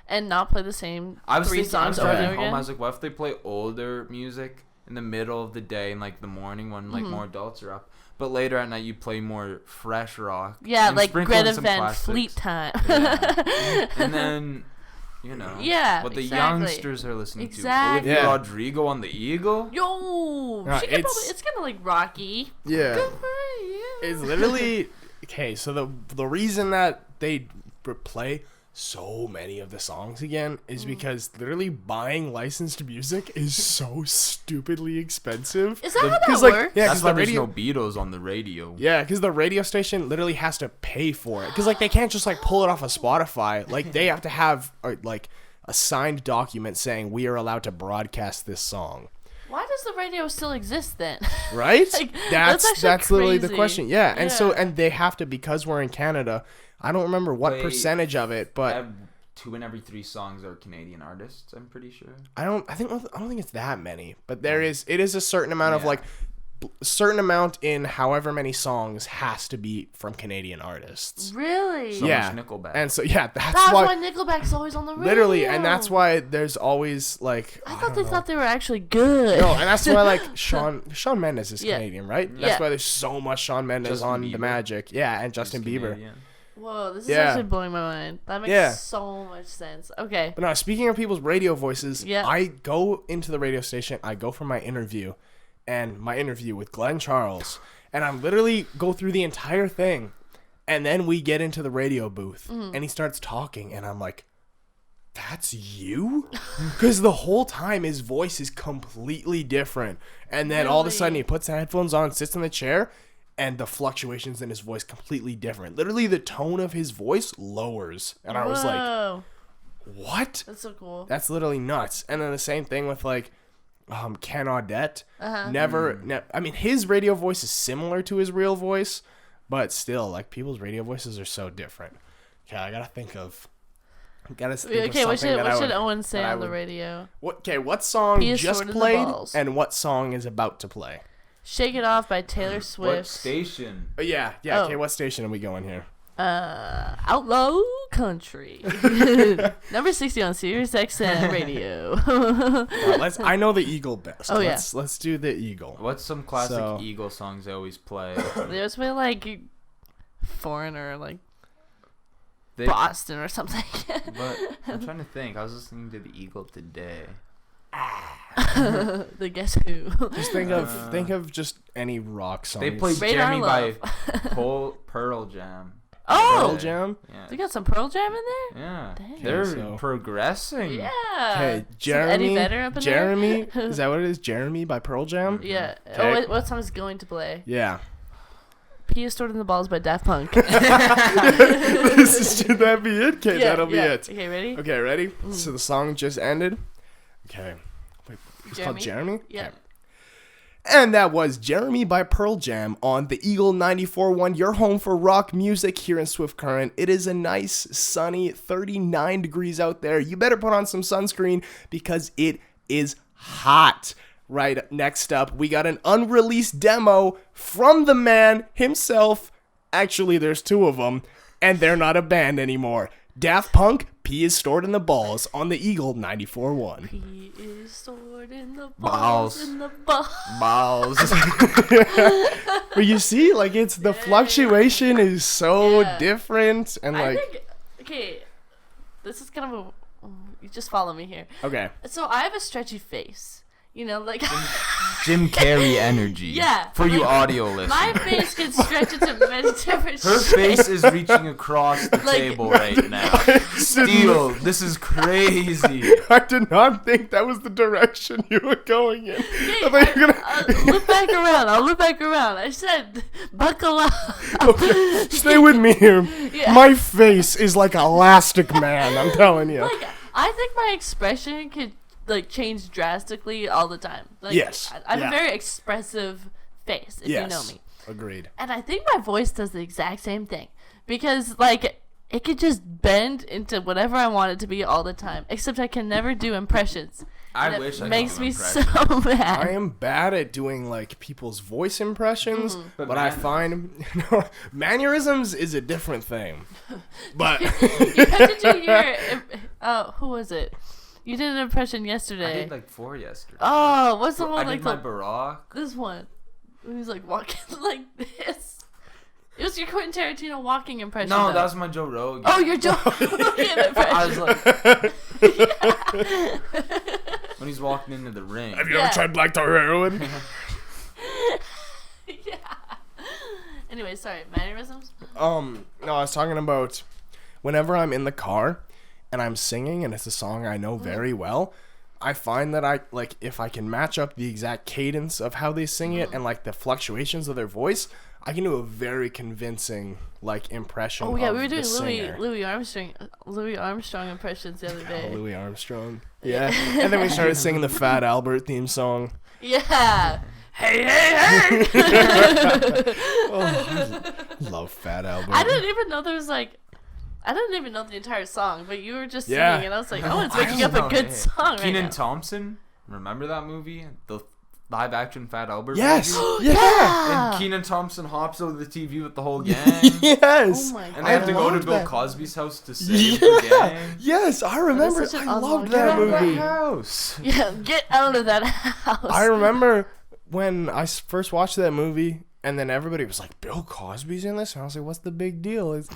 And not play the same I was three thinking, I was songs over and driving over home, again. I was like, what if they play older music in the middle of the day and like the morning when like more adults are up, but later at night you play more fresh rock. Yeah, and like sprinkle in Greta some Van classics. Fleet time. Yeah. And then, Yeah, what the exactly. youngsters are listening Exactly. to. Olivia Yeah. Rodrigo on the Eagle. Yo, Yeah, she could it's- it's kind of like Rocky. Yeah. Good for you. It's literally okay. So the reason that they play so many of the songs again is because literally buying licensed music is so stupidly expensive. Is that how that 'Cause, works? yeah, That's because why the there's radio. no Beatles on the radio. Yeah, because the radio station literally has to pay for it. Because like they can't just like pull it off of Spotify. Like they have to have like a signed document saying we are allowed to broadcast this song. Why does the radio still exist then? Right? Like, that's actually literally the crazy. question. Yeah, and so Yeah. and they have to, because we're in Canada. I don't remember what Play percentage of it, but 2 in every 3 songs are Canadian artists. I'm pretty sure. I don't think it's that many, but it is a certain amount of like. Certain amount in however many songs has to be from Canadian artists. Really? So much Nickelback. And so that's why Nickelback's always on the radio. Literally, and that's why there's always like I thought they were actually good. No, and that's why like Shawn Mendes is Canadian, right? Yeah. That's why there's so much Shawn Mendes Justin on Bieber. The Magic. Yeah, and Justin Bieber. Canadian. Whoa, this is actually blowing my mind. That makes so much sense. Okay. But no, speaking of people's radio voices, Yeah. I go into the radio station, I go for my interview, and my interview with Glenn Charles, and I literally go through the entire thing, and then we get into the radio booth, and he starts talking, and I'm like, that's you? Because the whole time his voice is completely different, and then all of a sudden he puts the headphones on, sits in the chair, and the fluctuations in his voice completely different. Literally the tone of his voice lowers, and I was like, what? That's so cool. That's literally nuts. And then the same thing with like Ken Audette. I mean, his radio voice is similar to his real voice, but still, like, people's radio voices are so different. Okay, I gotta think of. What should Owen say on the radio? What song just played and what song is about to play? "Shake It Off" by Taylor Swift. What station? Yeah. Okay, what station are we going here? Outlaw Country. Number 60 on Sirius XM radio. I know the Eagle best. Oh, Let's do the Eagle. What's some classic Eagle songs they always play? They always play like Foreigner, like Boston or something. But I'm trying to think. I was listening to the Eagle today. The Guess Who. Just think of just any rock song. They played Radar Jeremy Love. by Pearl Jam. Oh, Pearl Jam? Yeah. they got some Pearl Jam in there? Yeah. Dang. They're progressing. Yeah. Okay, Some Eddie Vedder up in Jeremy, there? is that what it is? Jeremy by Pearl Jam? Yeah. Okay. What song is going to play? Yeah. Pia Stored in the Balls by Daft Punk. Should that be it? Okay, that'll be it. Okay, ready? Okay, ready? So the song just ended. Okay. Wait, it's called Jeremy? Yeah. Okay. And that was Jeremy by Pearl Jam on the Eagle 94.1, your home for rock music here in Swift Current. It is a nice, sunny 39 degrees out there. You better put on some sunscreen because it is hot. Right, next up, we got an unreleased demo from the man himself. Actually, there's 2 of them, and they're not a band anymore. Daft Punk, P is Stored in the Balls on the Eagle 94.1. P is stored in the balls. In the Balls. But you see, like, it's the fluctuation is so different, and I like. think, okay, this is kind of you just follow me here. Okay. So I have a stretchy face. You know, like Jim Carrey energy. Yeah. For you like, audio listeners. my face can stretch into many different Her shapes. face is reaching across the table right now. Steel, this is crazy. I did not think that was the direction you were going in. Hey, I thought you were gonna. I'll look back around. I'll look back around. I said, buckle up. Okay, stay with me here. Yeah. My face is like Elastic Man, I'm telling you. Like, I think my expression could like change drastically all the time. Like, Yes. I have a very expressive face, if you know me. Agreed. And I think my voice does the exact same thing. Because, like, it could just bend into whatever I want it to be all the time. Except I can never do impressions. I And wish I it could makes do me impressions. so mad. I am bad at doing like people's voice impressions, Mm-hmm. but I find mannerisms is a different thing. But You had to do your... who was it? You did an impression yesterday. I did like 4 yesterday. Oh, what's the I one did like my the... Barack. This one. When he's like walking like this. It was your Quentin Tarantino walking impression. No, though. that was my Joe Rogan. Oh, your Joe Rogan impression. I was like... when he's walking into the ring. have you ever tried black tar heroin? Yeah. Anyway, sorry. Mannerisms? No, I was talking about whenever I'm in the car and I'm singing and it's a song I know very well, I find that I like if I can match up the exact cadence of how they sing it and like the fluctuations of their voice, I can do a very convincing like impression. Oh, yeah. of We were doing the singer. Louis Armstrong impressions the other day. Louis Armstrong. Yeah. And then we started singing the Fat Albert theme song. Yeah. Hey, hey, hey. Oh, I love Fat Albert. I didn't even know there was like I didn't even know the entire song, but you were just Yeah. singing, and I was like, oh, it's making up a good song right Kenan now. Thompson, remember that movie? The live action Fat Albert Yes. movie? Yeah. And Kenan Thompson hops over the TV with the whole gang. Yes. Oh my god. And they have to go to loved Bill that. Cosby's house to save the gang. Yes, I remember. such an I awesome loved movie. that Get out of movie. House. Yeah, get out of that house. I remember when I first watched that movie, and then everybody was like, "Bill Cosby's in this," and I was like, "What's the big deal? It's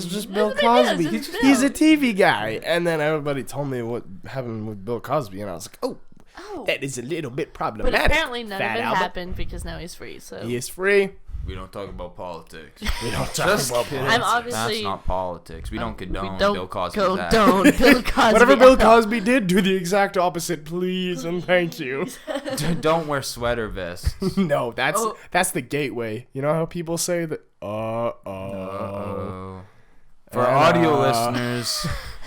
just Bill That's what it is, Cosby. it's Bill. He's a TV guy." And then everybody told me what happened with Bill Cosby, and I was like, "Oh, Oh. that is a little bit But problematic." apparently none Fat of it Albert. happened because now he's free, so. He is free. We don't talk about politics. We don't talk Just about kidding. I'm politics. obviously. That's not politics. We don't condone Bill Cosby's act. condone Bill Cosby. Whatever Bill at all. Cosby did, do the exact opposite, please and thank you. Don't wear sweater vests. No, that's Oh. that's the gateway. You know how people say that? Uh-oh. For And, audio listeners,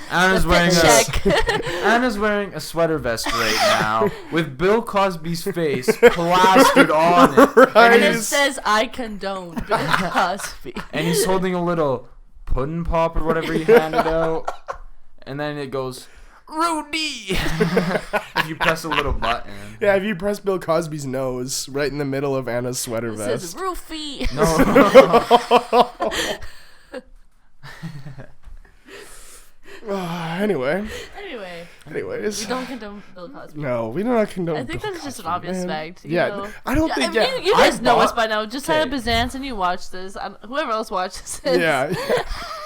Anna's wearing Check. Anna's wearing a sweater vest right now with Bill Cosby's face plastered on it. Right. And it says, I condone Bill Cosby. And he's holding a little pudding pop or whatever he handed out. And then it goes, Rudy! If you press a little button. Yeah, if you press Bill Cosby's nose right in the middle of Anna's sweater It says, vest. Roofie. No. Anyway, anyways. We don't condone Bill Cosby. No, we do not condone. I think Bill that's just an Cosby, obvious man. fact. You Yeah, know? I don't Yeah, think. I Yeah, mean, you guys know us bought- by now. Just set up Okay. a Xans and you watch this. Whoever else watches this. Yeah,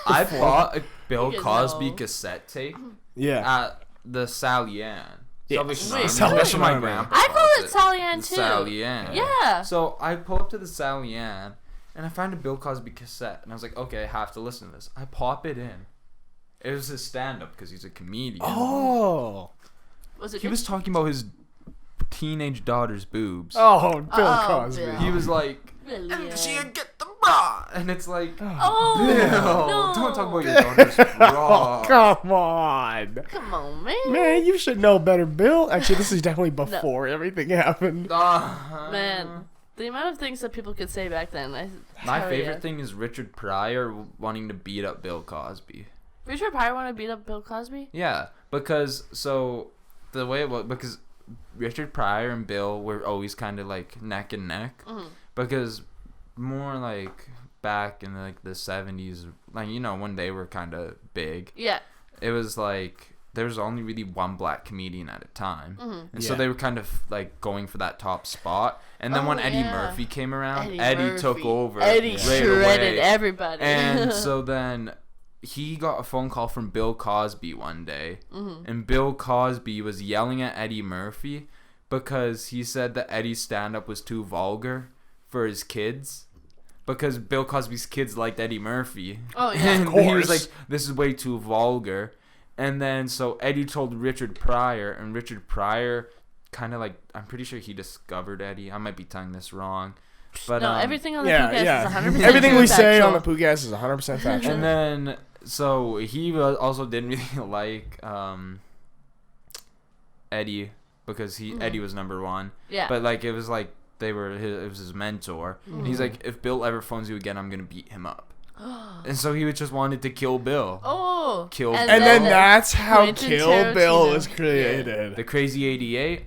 I bought a Bill You guys Cosby know. cassette tape yeah. at the Sally Ann. Yeah. Salvation Wait, Army. Salvation That's what my Army. grandpa I call calls it Sally Ann too. Sally Ann. Yeah. So I pull up to the Sally Ann and I find a Bill Cosby cassette and I was like, okay, I have to listen to this. I pop it in. It was his stand-up because he's a comedian. Oh. Was it He was talking about his teenage daughter's boobs. Oh, Bill Oh, Cosby. Bill. He was like, Brilliant. and she'll get the bra. And it's like, Oh, Bill, no. don't talk about your daughter's bra. Oh, come on. Come on, man. Man, you should know better, Bill. Actually, this is definitely before everything happened. Man, the amount of things that people could say back then. My tell favorite ya. thing is Richard Pryor wanting to beat up Bill Cosby. Richard Pryor want to beat up Bill Cosby? Yeah, because the way it was, because Richard Pryor and Bill were always kind of like neck and neck, because more like back in like the 70s, like, you know, when they were kind of big, Yeah. it was like there was only really one black comedian at a time, and so Yeah. they were kind of like going for that top spot. And then Oh, when Eddie yeah. Murphy came around, Eddie Eddie took Murphy. over. Eddie right shredded away. everybody. And so then he got a phone call from Bill Cosby one day, and Bill Cosby was yelling at Eddie Murphy because he said that Eddie's stand-up was too vulgar for his kids, because Bill Cosby's kids liked Eddie Murphy. Oh, yeah. And Of he was course. like, this is way too vulgar. And then so Eddie told Richard Pryor, and Richard Pryor kind of like, I'm pretty sure he discovered Eddie. I might be telling this wrong. But no, everything on the Yeah, podcast yeah. is 100% Everything true we and say factual. on the Poocast is 100% factual. And then, so he also didn't really like Eddie, because Eddie was number one. Yeah. But like it was like it was his mentor. And he's like, if Bill ever phones you again, I'm gonna beat him up. And so he just wanted to kill Bill. Oh. Kill And then that's how Quentin Kill Bill Tarantino. was created. The Crazy 88.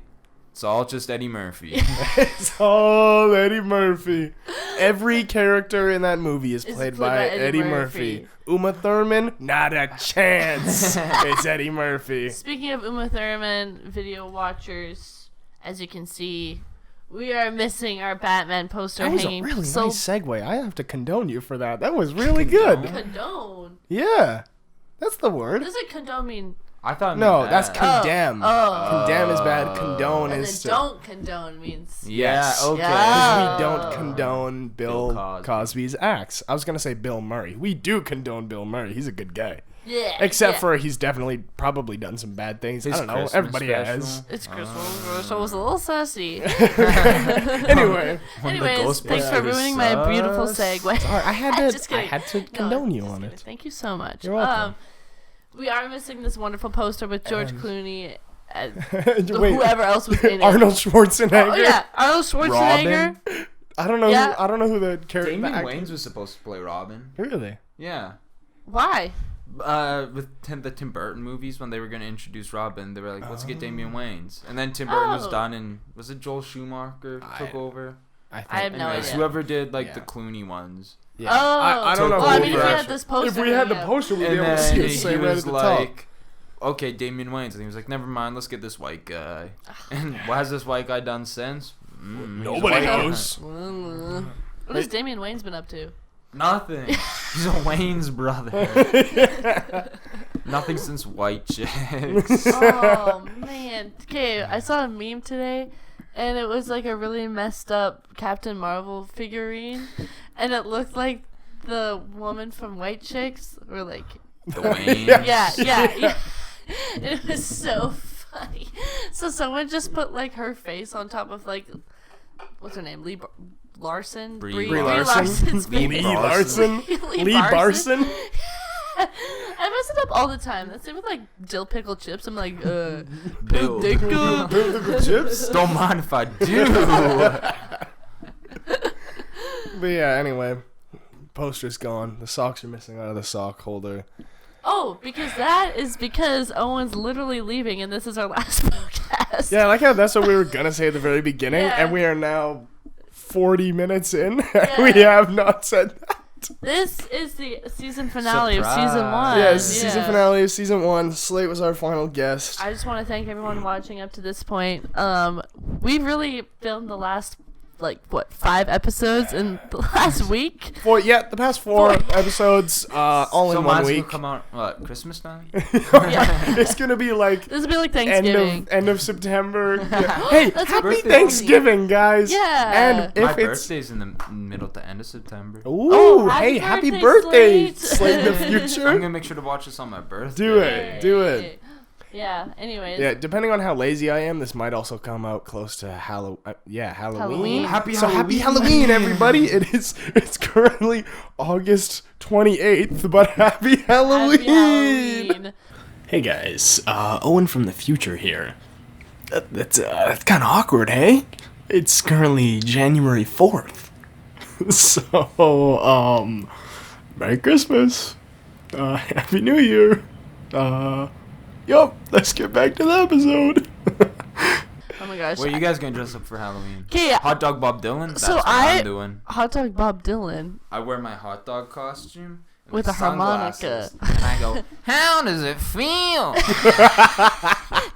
It's all just Eddie Murphy. It's all Eddie Murphy. Every character in that movie is played by Eddie Murphy. Uma Thurman, not a chance. It's Eddie Murphy. Speaking of Uma Thurman, video watchers, as you can see, we are missing our Batman poster That was a hanging. really so nice segue. I have to condone you for that. That was really good. condone. Yeah. That's the word. What does it condone mean? I thought. it No, meant that's that. condemn. Oh. Condemn is bad. Condone And is then to... don't condone means. Yeah. Yes. Okay. Yeah. We don't condone Bill Bill Cosby. Cosby's acts. I was going to say Bill Murray. We do condone Bill Murray. He's a good guy. Yeah. Except yeah. for he's definitely probably done some bad things. His I don't know. Christmas Everybody special. has. It's Christmas, so it was a little sassy. Anyway. When the Anyways, thanks for Ghostbusters ruining my beautiful sus. segue. Sorry, I had Just to. I kidding. had to No, condone you just on kidding. it. Thank you so much. You're welcome. We are missing this wonderful poster with George Clooney and Wait, whoever else was in it. Arnold Schwarzenegger. Oh yeah, Arnold Schwarzenegger. Robin? I don't know. Yeah. I don't know who the character. Damon Wayans was supposed to play Robin. Really? Yeah. Why? With the Tim Burton movies, when they were going to introduce Robin, they were like, let's get Damian Wayans. And then Tim Burton was done, and was it Joel Schumacher took over? I have no Anyways, idea. whoever did the Clooney ones. Yeah. Oh, I don't know. Well, I mean, if we had this poster, if we had the poster, we'd be able to see it say right at the top. Okay, Damian Wayans. And he was like, never mind, let's get this white guy. And what has this white guy done since? Nobody knows. What has Damian Wayans been up to? Nothing. He's a Wayne's brother. Nothing since White Chicks. Oh, man. Okay, I saw a meme today, and it was like a really messed up Captain Marvel figurine, and it looked like the woman from White Chicks, or like... The Waynes. Yeah. It was so funny. So someone just put like her face on top of like, what's her name? Larson? Brie Larson's baby. Lee Larson? Lee Barson? I mess it up all the time. That's same with like dill pickle chips. I'm like, Bill. Pickle chips? Don't mind if I do. But yeah, anyway. Poster's gone. The socks are missing out of the sock holder. oh, because Owen's literally leaving, and this is our last podcast. Yeah, I like how that's what we were going to say at the very beginning, Yeah. and we are now 40 minutes in, and Yeah. we have not said that. This is the season finale of season Surprise. 1. Yes, season finale of season 1. Slayte was our final guest. I just want to thank everyone watching up to this point. We really filmed the last, 5 episodes in the last week? The past 4 episodes, all So in 1 might as well week. come out, what, Christmas time? Yeah. It's gonna be like This will be like Thanksgiving. end of September. Yeah. Hey, That's happy birthday. Thanksgiving, guys! Yeah. And My if it's birthday's in the middle to end of September. ooh, happy hey, happy birthday, birthday, Slate. Slate the I'm future. gonna make sure to watch this on my birthday. Do it, do it. Yeah, anyways. Yeah, depending on how lazy I am, this might also come out close to Halloween. Halloween? Happy Happy Halloween. Halloween, everybody! It's currently August 28th, but happy Halloween! Happy Halloween. Hey guys, Owen from the future here. That's kind of awkward, hey? It's currently January 4th. So, Merry Christmas. Happy New Year. Yup, let's get back to the episode. Oh my gosh. Wait, you guys gonna dress up for Halloween? Okay, Hot Dog Bob Dylan? That's So what I'm doing. Hot Dog Bob Dylan I wear my hot dog costume and with my a harmonica. sunglasses, and I go, how does it feel?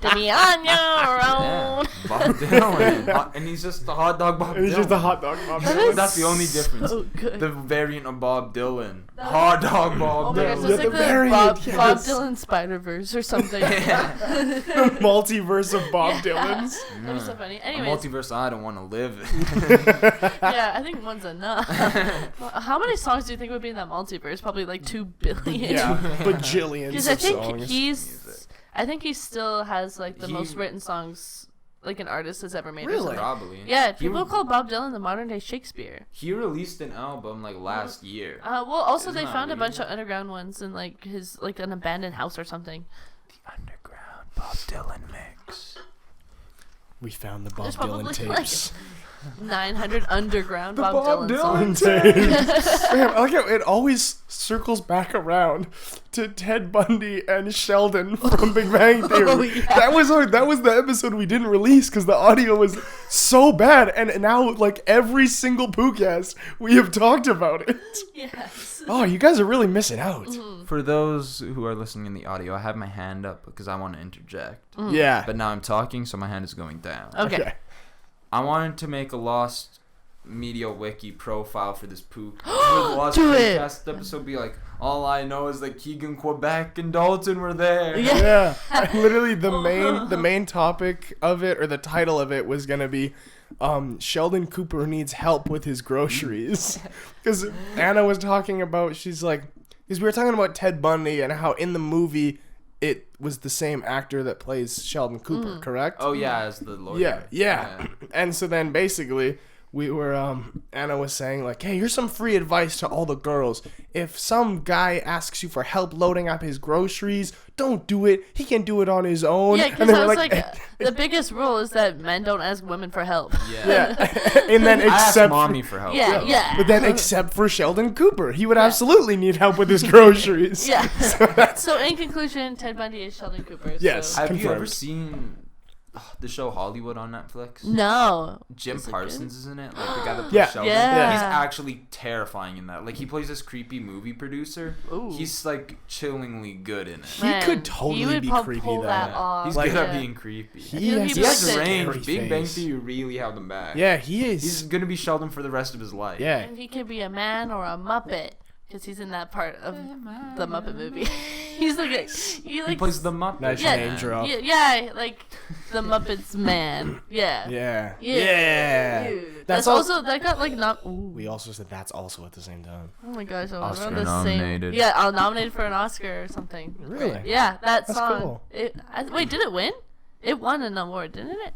To be on your own. Yeah, Bob Dylan. And he's just the hot dog Bob Dylan. It's just a hot dog, Bob. That is That's the only difference. So good. The variant of Bob Dylan. Hot dog Bob Oh my gosh, Dylan. that's like the the variant, Bob yes. Dylan Spider-Verse or something. The multiverse of Bob Dylan's. That was so funny. A Anyways, multiverse I don't want to live in. yeah, I think one's enough. How many songs do you think would be in that multiverse? Probably like 2 billion. Yeah, bajillions Because of I think songs. I think he still has like the He- most written songs like an artist has ever made. or Really? something. Probably. Yeah, He people re- call Bob Dylan the modern day Shakespeare. He released an album like last year. Well, also Isn't they that found a weird? bunch of underground ones in like his like an abandoned house or something. The underground Bob Dylan mix. We found the Bob There's Dylan probably, tapes. 900 underground The Bob, Bob Dylan, Dylan songs. Man, I like how it always circles back around to Ted Bundy and Sheldon from Big Bang Theory. Oh, yeah. That was the episode we didn't release because the audio was so bad, and now like every single Poocast we have talked about it. Yes. Oh, you guys are really missing out. For those who are listening in the audio, I have my hand up because I want to interject. Yeah. But now I'm talking, so my hand is going down. Okay. I wanted to make a Lost Media Wiki profile for this Pook. For the Lost Do it. Podcast episode, be like, all I know is that Keegan, Quebec, and Dalton were there. Yeah. Yeah. And literally the main topic of it, or the title of it, was gonna be Sheldon Cooper needs help with his groceries. Because Anna was talking about, she's like, because we were talking about Ted Bundy and how in the movie it was the same actor that plays Sheldon Cooper, correct? Oh, yeah, as the lawyer. Yeah. And so then basically Anna was saying, like, hey, here's some free advice to all the girls. If some guy asks you for help loading up his groceries, don't do it. He can do it on his own. Yeah, because I was like, the biggest rule is that men don't ask women for help. Yeah. And then I asked except mommy for help. Yeah. But then except for Sheldon Cooper. He would absolutely need help with his groceries. Yeah. So So in conclusion, Ted Bundy is Sheldon Cooper. Yes. So. Have you ever Confirmed. seen the show Hollywood on Netflix? No. Jim Is it Parsons is in it, like the guy that plays Yeah. Sheldon. Yeah. He's actually terrifying in that. Like he plays this creepy movie producer. Ooh. He's like chillingly good in it. He could totally would be probably creepy, pull though. that Yeah. off. He's Like- good at being creepy. He He'll has, be He has like range. scary Big Bang face. Theory really held him back. Yeah, he is. He's gonna be Sheldon for the rest of his life. Yeah. And he could be a man or a Muppet. Because he's in that part of the Muppet movie. He's like He plays the Muppet. Nice Yeah. name drop. yeah, like the Muppets man. Yeah. Yeah. Yeah. That's all- also that got like not. Ooh. We also said that's also at the same time. Oh my gosh, I'm Oscar around the nominated. same. Yeah, I'll nominated for an Oscar or something. Really? Yeah, that That's song. cool. Wait, did it win? It won an award, didn't it?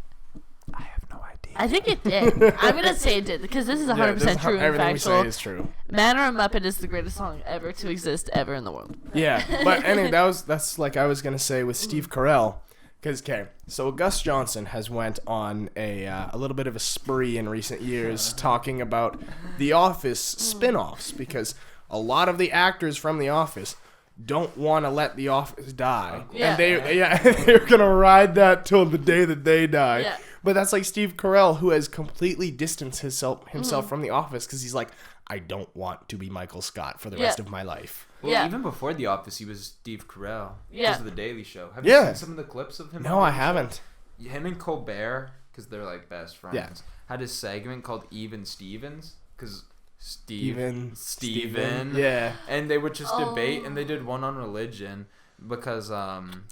I have no idea. I think it did. I'm gonna say it did because this is 100% true and Everything we factual. say is true. Man or a Muppet is the greatest song ever to exist ever in the world. Yeah, but anyway, that's like I was gonna say with Steve Carell, because so Gus Johnson has went on a little bit of a spree in recent years talking about The Office spin-offs, because a lot of the actors from The Office don't want to let The Office die, Yeah. and they're gonna ride that till the day that they die. Yeah. But that's like Steve Carell, who has completely distanced himself from The Office, because he's like, I don't want to be Michael Scott for the rest of my life. Well, Yeah. even before The Office, he was Steve Carell. Yeah. Because of The Daily Show. Have you Yeah. seen some of the clips of him? No, on I The haven't. Show? Him and Colbert, because they're like best friends, Yeah. had a segment called Even Stevens, because Steven. Yeah. And they would just Oh. debate, and they did one on religion, because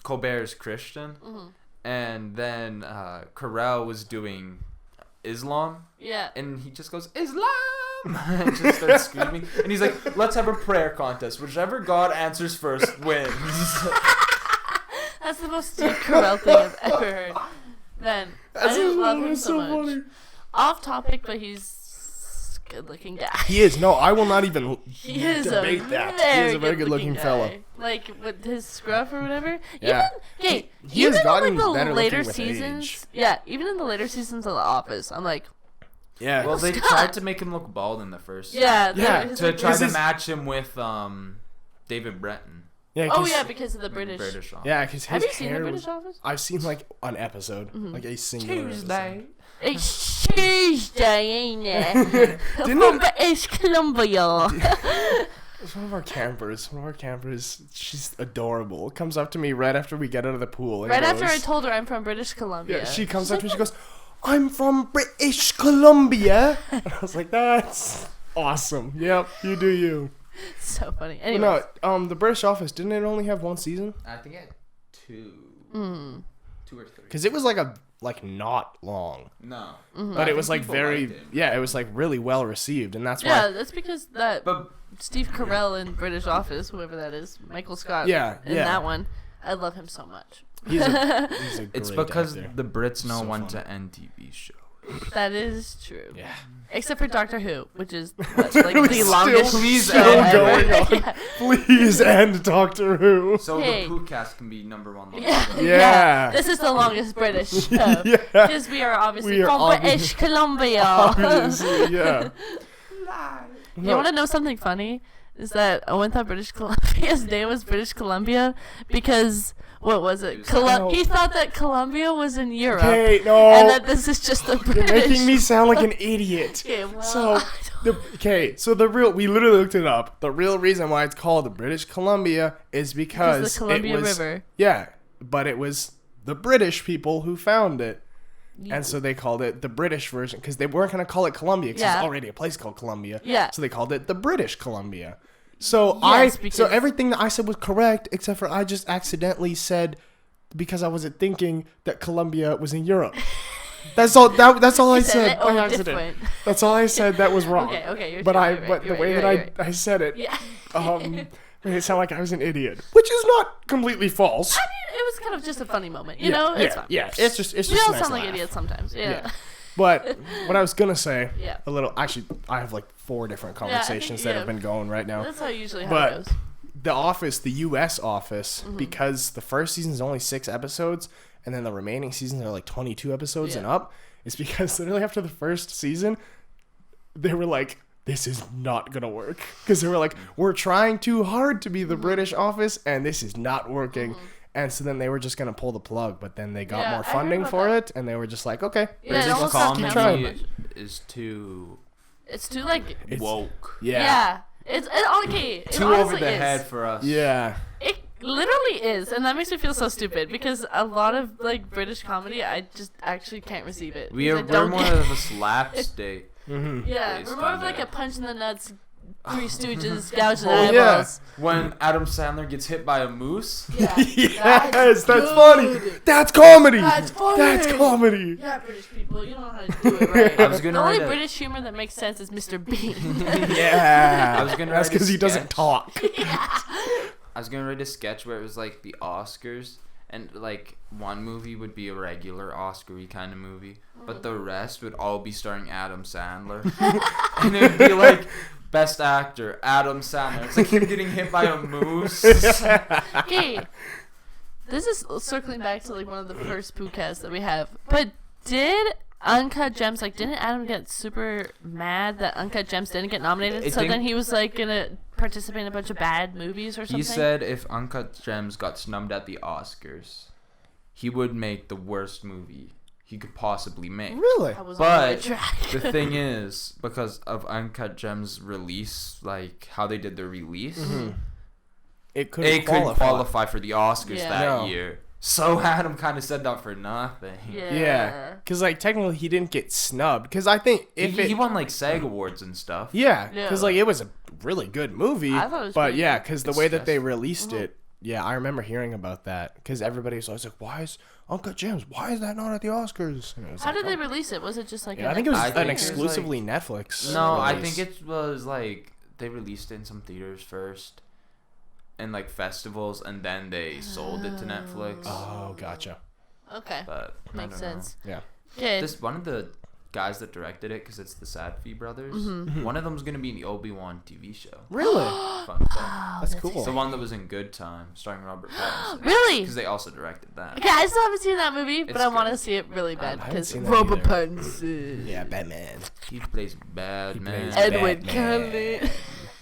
Colbert is Christian, and then Carell was doing Islam, Yeah. and he just goes, Islam! and just starts screaming. And he's like, let's have a prayer contest. Whichever God answers first wins. That's the most Steve Carell thing I've ever heard. Man, I That's just love him that's so much. funny. Off topic, but he's a good-looking guy. He is. No, I will not even He is debate a that. very He is a very good-looking guy. fella. Like with his scruff or whatever. Yeah. Even, He has even in gotten like the better later looking with seasons. age. Yeah, even in the later seasons of The Office, I'm like, Yeah. Well, they Scott. tried to make him look bald in the first. yeah. Yeah, he's To like, try This to is- match him with David Breton. yeah, oh yeah, because of the British. British on. Yeah, because his Have you seen hair the was- British Office? I've seen like an episode, like a singular episode. It's Tuesday, ain't it? Didn't From it- British Columbia. It's one of our campers. She's adorable. Comes up to me right after we get out of the pool. And Right after I goes- told her I'm from British Columbia. Yeah, she comes up to me. She goes, "I'm from British Columbia." And I was like, "That's awesome. Yep, you do you." So funny. But Anyway, no, the British Office, didn't it only have one season? I think I had two. 2 or 3. Because it was like not long, No. but it was like very it was like really well received, and that's yeah, why. that's because that But Steve Carell in British Office, whoever that is, Michael Scott. Yeah, in yeah. that one, I love him so much. He's a great it's because actor. the Brits know So when funny. to end TV shows. That is true. Yeah. Except for Doctor Who, which is what, like Really the still- longest Please show end ever. going on. Yeah. Please end Doctor Who. So Hey. the Poocast can be number 1. Yeah. This is the longest British show. Yeah. Because we are obviously We are from obvi- British Columbia. Obviously, yeah. You want to know something funny? Is that Owen thought British Columbia's name was British Columbia because, what was it? No. He thought that Columbia was in Europe. Okay, And no. that this is just the You're British. making me sound like an idiot. Okay, well, So, we literally looked it up. The real reason why it's called the British Columbia is because the Columbia it was, River. Yeah, but it was the British people who found it. And so they called it the British version because they weren't going to call it Columbia because Yeah. there's already a place called Columbia. Yeah. So they called it the British Columbia. So Yes, so because- everything that I said was correct except for I just accidentally said because I wasn't thinking that Columbia was in Europe. That's all. That's all I You said said it, by oh, accident. different. That's all I said. That was wrong. Okay, you're But true, I, you're right, but the you're way right, that you're right. I said it, Yeah. made it sound like I was an idiot, which is not completely false. I mean, it was kind of just a funny moment, you know? It's fine. Yeah, it's just We all a nice sound like laugh. idiots sometimes. Yeah. But what I was gonna say, Yeah. a little. Actually, I have like 4 different conversations that have been going right now. That's how usually how But it goes. The Office, the U.S. Office, Mm-hmm. because the first season is only 6 episodes, and then the remaining seasons are like 22 episodes and up. It's because literally after the first season, they were like, this is not gonna work, because they were like, we're trying too hard to be the British Office, and this is not working. And so then they were just gonna pull the plug, but then they got Yeah, more I heard funding about for that. it, and they were just like, okay, Yeah, it British almost got canceled. comedy is too It's too like woke. yeah. It's okay. It Too over honestly the is. head for us. Yeah. It literally is, and that makes me feel so stupid because a lot of like British comedy, I just actually can't receive it. We're because I don't more get- of a slapstick. yeah, based we're more on of like that. a punch in the nuts, Three Stooges, gouging Oh, yeah. eyeballs. When Adam Sandler gets hit by a moose. Yeah, Yes, that's good. funny. That's comedy. That's funny. That's comedy. Yeah, British people, you don't know how to do it right. I was gonna The only write a- British humor that makes sense is Mr. Bean. Yeah. I was gonna That's write a because he doesn't sketch. talk. I was gonna write a sketch where it was like the Oscars, and like one movie would be a regular Oscar-y kind of movie, but the rest would all be starring Adam Sandler, and it would be like best actor Adam Sandler. It's like him getting hit by a moose. Okay, this is circling back to like one of the first podcasts that we have. But did Uncut Gems, like, didn't Adam get super mad that Uncut Gems didn't get nominated? I So think- then he was like gonna participate in a bunch of bad movies or something. He said if Uncut Gems got snubbed at the Oscars, he would make the worst movie he could possibly make. Really? I was on the right But track. the thing is, because of Uncut Gems' release, like how they did the release, It couldn't it qualify. couldn't qualify for the Oscars Yeah. that No. year. So Adam kind of said that for nothing. Yeah, because like technically he didn't get snubbed. Because I think if He won like SAG awards and stuff. yeah, Yeah. because like it was a really good movie. I thought it was but pretty yeah, good. because the It's way that they just- released it, yeah, I remember hearing about that. Because everybody was always like, "Why is Uncut Gems? Why is that not at the Oscars?" And it was How like, did they release it? Was it just like Yeah, a I think it was I an think it was, exclusively Netflix. No, I release. think it was like they released it in some theaters first, and like festivals, and then they sold it to Netflix. Oh, gotcha. Okay, But I makes don't know. sense. Yeah. Okay, This one of the guys that directed it, because it's the Sadfi brothers. Mm-hmm. One of them's gonna be in the Obi-Wan TV show. Really? Fun fact. That's cool. It's the one that was in Good Time, starring Robert Pattinson. Really? Because they also directed that. okay, I still haven't seen that movie, but It's I want to good. see it really bad haven't because seen that Robert either. Pattinson, Yeah, Batman. He plays bad man. plays Edward Batman. Cullen,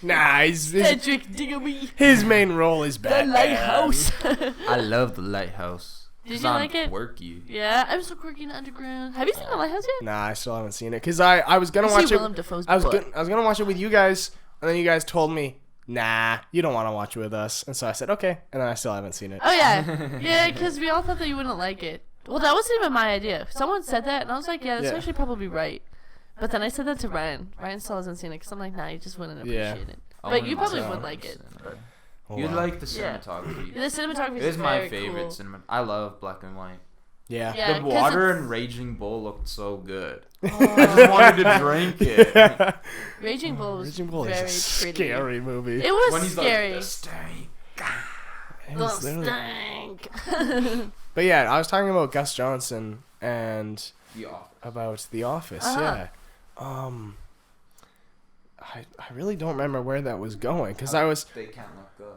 Nah, Cedric Diggory, his main role is The Batman. Lighthouse. I love The Lighthouse. Did It's you not like it? Quirky. Yeah, I'm so quirky in the underground. Have you seen The Lighthouse yet? Nah, I still haven't seen it because I was gonna You watch see it. Willem Dafoe's I was butt. gonna watch it with you guys, and then you guys told me, nah, you don't want to watch it with us, and so I said okay, and then I still haven't seen it. Oh yeah, yeah, because we all thought that you wouldn't like it. Well, that wasn't even my idea. Someone said that, and I was like, yeah, that's Yeah. actually probably right. But then I said that to Ryan. Ryan still hasn't seen it because I'm like, nah, you just wouldn't Yeah. appreciate it. I But you wouldn't probably say would I've like it. seen it. Oh, You'd wow. like the Yeah. cinematography. The cinematography It is is my very favorite cool. cinema. I love black and white. Yeah. Yeah, The 'cause water it's- in Raging Bull looked so good. I Oh. just wanted to drink it. Raging Bull was Raging Bull very is a pretty. scary movie. It was When he's scary. like, the stink. It The was literally- stank. But yeah, I was talking about Gus Johnson and The Office. about The Office. Uh-huh. Yeah. I really don't remember where that was going because I was. They can't let go.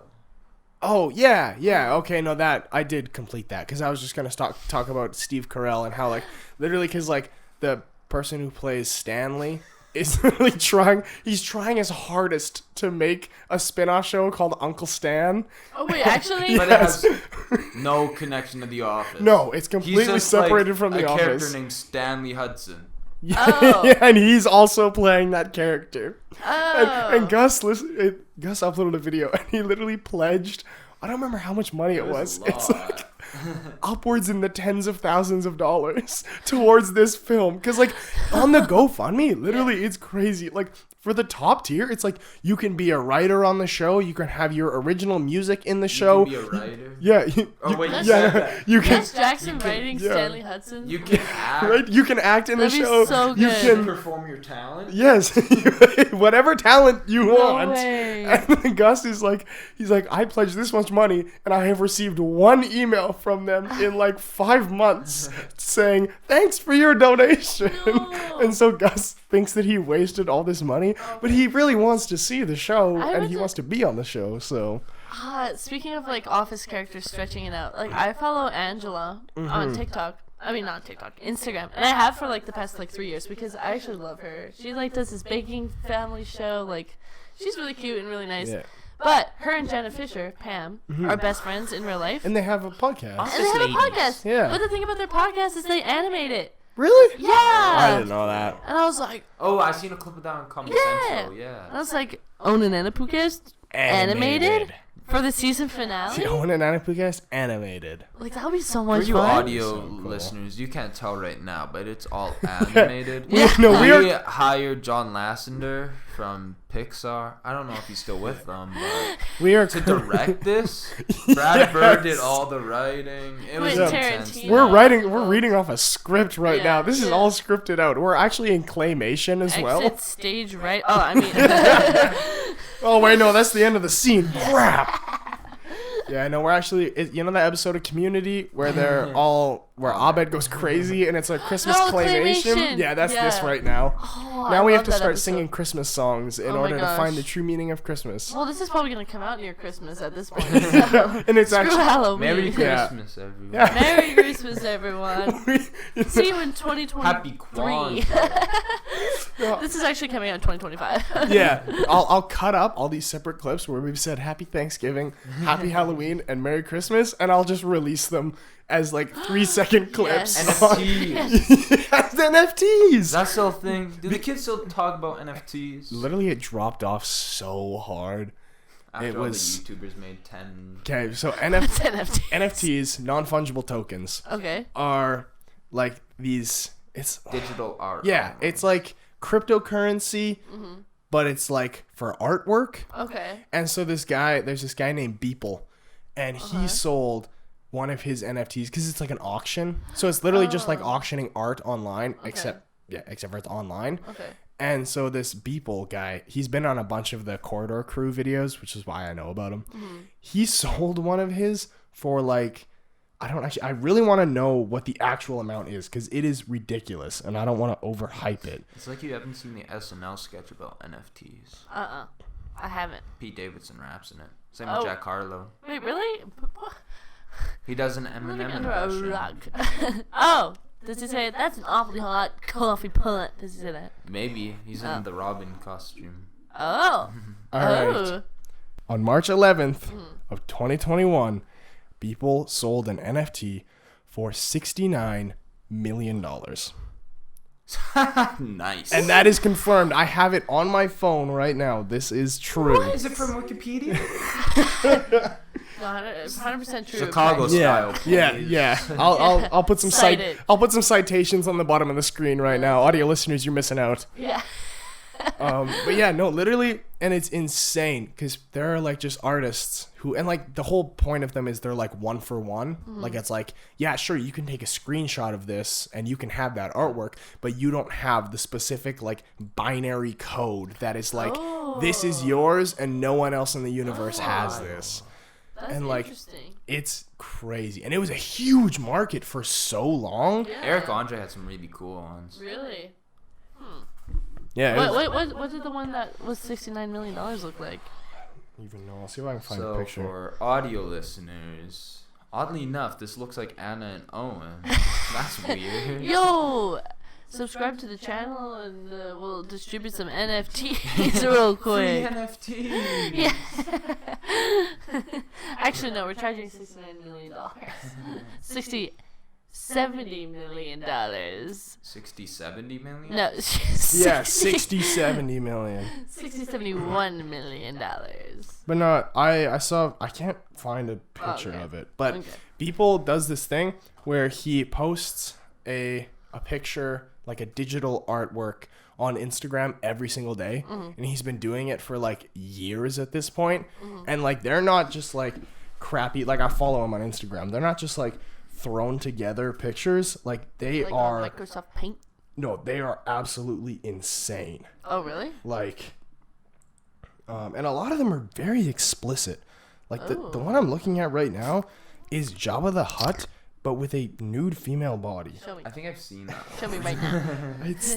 Oh yeah. Okay, no, that I did complete that because I was just gonna talk about Steve Carell and how like literally because like the person who plays Stanley is literally trying. He's trying his hardest to make a spin-off show called Uncle Stan. Oh wait, actually, But Yes. it has no connection to The Office. No, it's He's completely just separated like from The a character Office. named Stanley Hudson. Oh. Yeah, and he's also playing that character. oh. And Gus uploaded a video and he literally pledged. I don't remember how much money it was. It's like upwards in the tens of thousands of dollars towards this film. Because like on the GoFundMe, literally it's crazy. Like For the top tier, it's like you can be a writer on the show. You can have your original music in the show. You can be a writer. Yeah. You can. Wes Jackson writing Stanley Hudson. You can act. Right? You can act in the That'd be show. so You good. can perform your talent. Yes, whatever talent you want. way. And then Gus is like, he's like, I pledged this much money, and I have received one email from them in like 5 months saying thanks for your donation. No. And so Gus thinks that he wasted all this money, but he really wants to see the show and he wants to be on the show. So Speaking of like office characters stretching it out, like I follow Angela on TikTok. I mean, not TikTok, Instagram, and I have for like the past like 3 years because I actually love her. She like does this baking family show. Like, she's really cute and really nice. yeah. But her and Jenna Fisher, Pam, are best friends in real life, And they have a podcast. and they have a podcast. Yeah. But the thing about their podcast is they animate it. Really? Yeah. I didn't know that. And I was like, Oh, I seen a clip of that on Comedy Central. and I Yeah. was like, Owen and Anna Poocast animated for the season The finale. Owen and Anna Poocast animated. Like, that would be so For much you fun. audio So cool. listeners, you can't tell right now, but it's all animated. We are. hired John Lasseter from Pixar. I don't know if he's still with them, but We are to direct this, Brad Bird did all the writing. It was Quentin intense. Tarantino. We're reading off a script right Yeah, now. This is yeah. all scripted out. We're actually in claymation as well. Exit stage right. Oh, I mean, Oh wait, no, that's the end of the scene. Crap. Yeah, no, we're actually, you know that episode of Community where they're all, where Abed goes crazy and it's a Christmas No, claymation? claymation. Yeah, that's this Yeah. right now. oh, Now I we have love to that start episode. singing Christmas songs in Oh my order to find the gosh. true meaning of Christmas. Well, this is probably gonna come out near Christmas at this point. So. And it's Screw actually, Halloween. Merry Yeah. Christmas, everyone. Yeah. Merry Christmas, everyone. See you in 2023. Happy Kwanzaa. This is actually coming out in 2025. yeah, I'll cut up all these separate clips where we've said Happy Thanksgiving, Happy Halloween, and Merry Christmas, and I'll just release them as like 3-second clips. Yes. NFTs. As NFTs. That's still a thing. Do the kids still talk about NFTs? Literally, it dropped off so hard. After it all was- the YouTubers made 10. Okay, so It's NFT. NFTs, non-fungible tokens, Okay. are like these. It's Digital art. yeah, it's like cryptocurrency, but it's like for artwork. Okay. And so there's this guy named Beeple, and he sold one of his NFTs because it's like an auction. So it's literally just like auctioning art online, except for it's online. Okay. And so this Beeple guy, he's been on a bunch of the Corridor Crew videos, which is why I know about him. He sold one of his for like, I really want to know what the actual amount is because it is ridiculous and I don't want to overhype it. It's like you haven't seen the SNL sketch about NFTs. I haven't. Pete Davidson raps in it. Same Oh. with Jack Harlow. Wait, really? He does an I'm living Eminem under a impression. rock. Oh, does he say that's an awfully hot coffee punt? Does he say that? Maybe. He's in the Robin costume. Oh. All right. On March 11th of 2021, Beeple sold an NFT for $69 million. Nice. And that is confirmed. I have it on my phone right now. This is true. Is it from Wikipedia? 100% true. Chicago Okay. style. Yeah. I'll put some Cite it. I'll put some citations on the bottom of the screen right now. Audio listeners, you're missing out. Yeah. But yeah, no, literally, and it's insane because there are like just artists who, and like the whole point of them is they're like one for one. Like it's like, yeah, sure, you can take a screenshot of this and you can have that artwork, but you don't have the specific like binary code that is like, this is yours and no one else in the universe has this. That's And, like, interesting. It's crazy, and it was a huge market for so long. Yeah. Eric Andre had some really cool ones. Really? Yeah, What did the one that was $69 million look like? even know. I'll see if I can find a So picture. for audio listeners, oddly enough, this looks like Anna and Owen. That's weird. Yo! Subscribe to the channel and we'll distribute some NFTs real quick. NFT. Yeah. Actually, no, we're charging $69 million. $70 million. 60, 70 million? No, Yeah, 60-70 million. $71 million. But no, I can't find a picture okay. of it. But Okay. Beeple does this thing where he posts a a picture, like a digital artwork on Instagram every single day. And he's been doing it for like years at this point. And like they're not just like crappy, like I follow him on Instagram. They're not just like thrown together pictures. Like they Like are on Microsoft Paint. no, they are absolutely insane. Oh, really? Like and a lot of them are very explicit. Like the one I'm looking at right now is Jabba the Hutt, but with a nude female body. Show me. I think I've seen that. Show me right now. It's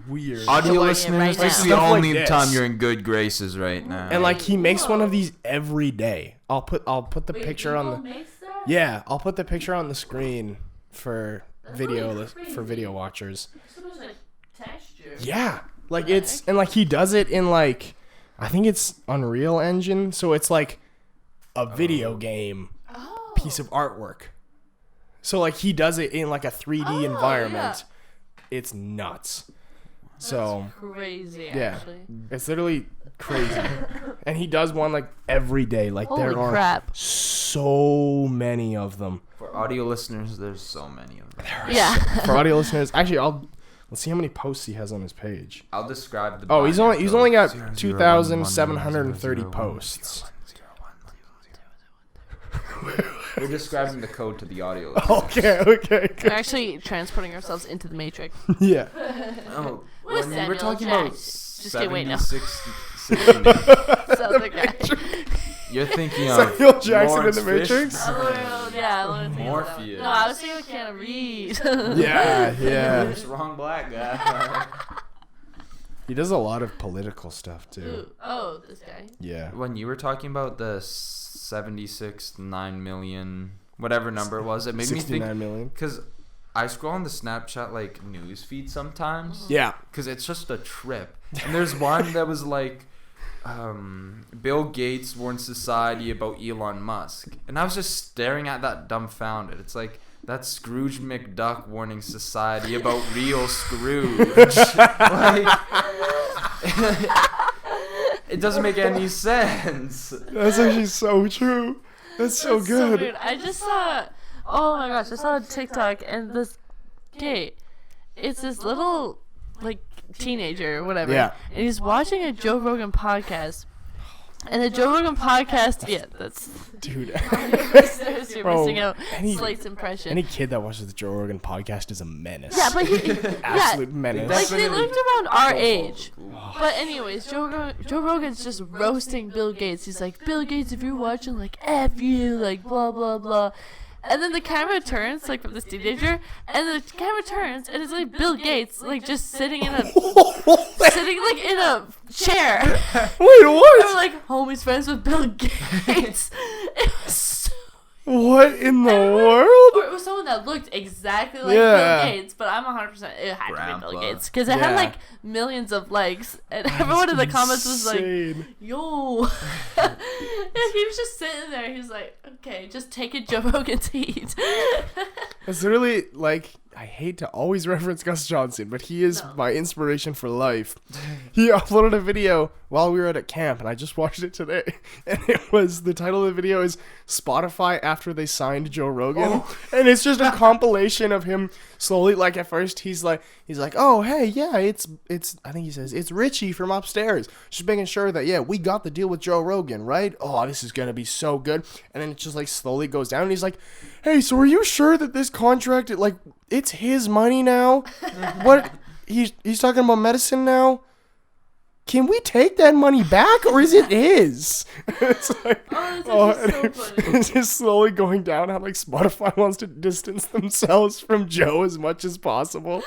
weird. Audio Showing it listeners, right this is now. the Stuff like only this. time you're in good graces right now. And like he makes one of these every day. I'll put the picture on the Yeah, I'll put the picture on the screen for video watchers. So much like texture. Yeah. Like it's and like he does it in like I think it's Unreal Engine, so it's like a video game piece of artwork. So like he does it in like a 3D environment. Yeah. It's nuts. So Crazy, yeah, actually. it's literally crazy. And he does one like every day. Like Holy there are crap. so many of them. For audio listeners, there's so many of them. Yeah. For audio listeners, actually, let's see how many posts he has on his page. I'll describe the. Oh, he's only got 0, 0, 2,730 0, 0, 1, posts. 0, 1, 0, 0. We're describing the code to the audio listeners. Okay, We're good. actually transporting ourselves into the Matrix. Yeah. Oh, What is when we were Samuel talking about Jackson? Just kidding, wait, no. 69, So the guy. you're thinking of Samuel Jackson in Lawrence the Matrix? Oh, yeah, I wanted to think of that. Morpheus. No, I was thinking of Keanu Reeves. Yeah. Who's the wrong black guy? He does a lot of political stuff too. Ooh, oh, this guy. Yeah. When you were talking about the 9 million, whatever number it was, it made me 69 think. million. Because I scroll on the Snapchat like news feed sometimes. Yeah. Because it's just a trip. And there's one that was like, Bill Gates warned society about Elon Musk. And I was just staring at that dumbfounded. It's like, that's Scrooge McDuck warning society about real Scrooge. Like, it doesn't make any sense. That's actually so true. That's so That's good. weird. I just saw. Oh my gosh! I saw a TikTok and this. Okay, it's this little like teenager or whatever. Yeah. And he's watching a Joe Rogan podcast. And the Joe Rogan podcast, yeah, that's. Dude. Listeners, you're Bro, missing out. any- Slate's impression. Any kid that watches the Joe Rogan podcast is a menace. Yeah, but he. Absolute yeah, menace. like they Definitely. lived around our age. But anyways, Joe Rogan's just roasting Bill Gates. He's like, Bill Gates, if you're watching, like, F you, like, blah, blah, blah. And then the camera turns, like, from this teenager, and the camera turns, and it's, like, Bill Gates, like, just sitting in a chair. Wait, And what? we're like, homie's friends with Bill Gates. It was so... What in the Or world? it was someone that looked exactly like Yeah. Bill Gates, but I'm 100% it had to be Grandpa. Bill Gates because it had Yeah. like millions of likes, and everyone in the comments was like, Insane. "Yo," and he was just sitting there. He's like, "Okay, just take it, Joe Rogan's heat." It's literally like I hate to always reference Gus Johnson, but he is my inspiration for life. He uploaded a video while we were at a camp, and I just watched it today. And it was the title of the video is Spotify after they signed Joe Rogan, and it's just a compilation of him slowly. Like at first, he's like, oh hey, yeah, it's I think he says it's Richie from upstairs, just making sure that we got the deal with Joe Rogan, right? Oh, this is gonna be so good. And then it just like slowly goes down, and he's like, hey, so are you sure that this contract, it's his money now? What? He's talking about medicine now? Can we take that money back, or is it his? It's like, Oh, that's actually so funny. it's just slowly going down how like Spotify wants to distance themselves from Joe as much as possible.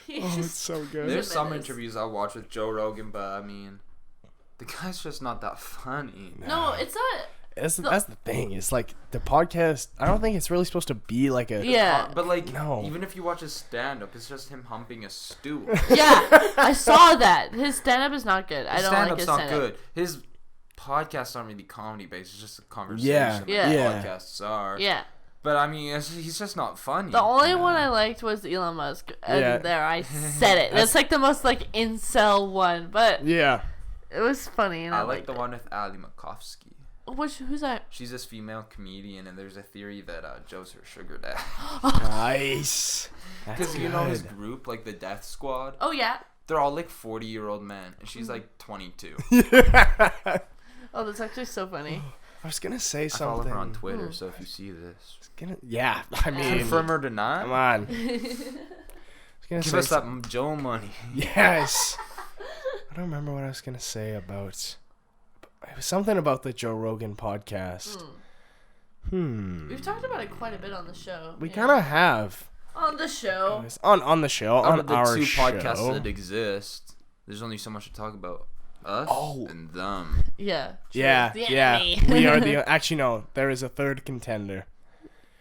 He's Oh, it's just- so good. There's some menace. interviews I'll watch with Joe Rogan, but I mean, the guy's just not that funny. no, it's not. That's the thing. It's like the podcast. I don't think it's really supposed to be like a. Yeah, But like, No. even if you watch his stand-up, it's just him humping a stool. yeah. I saw that. His stand-up is not good. I His don't like stand-up's his not stand-up. good. His podcasts aren't really comedy-based. It's just a conversation. Yeah. like Yeah. podcasts are. Yeah. But I mean, he's just not funny. The only one I liked was Elon Musk. And Yeah. there, I said it. That's like the most like incel one, but Yeah. it was funny. And I I like liked the it. one with Ali Makovsky. Who's that? She's this female comedian, and there's a theory that Joe's her sugar dad. Nice. Because you know his group, like the Death Squad. Oh yeah. They're all like 40-year-old men, and she's like 22. Oh, that's actually so funny. I was gonna say I follow something. her on Twitter, so if you see this, Yeah, I mean, confirm or deny. come on. Give us that Joe money. Yes. I don't remember what I was gonna say about. It was something about the Joe Rogan podcast. We've talked about it quite a bit on the show. We kind of have. On the show. On the show. Out On of the our two show. podcasts that exist, there's only so much to talk about. Us and them. Yeah. Yeah, The yeah. enemy. We are the. Actually, no. There is a third contender.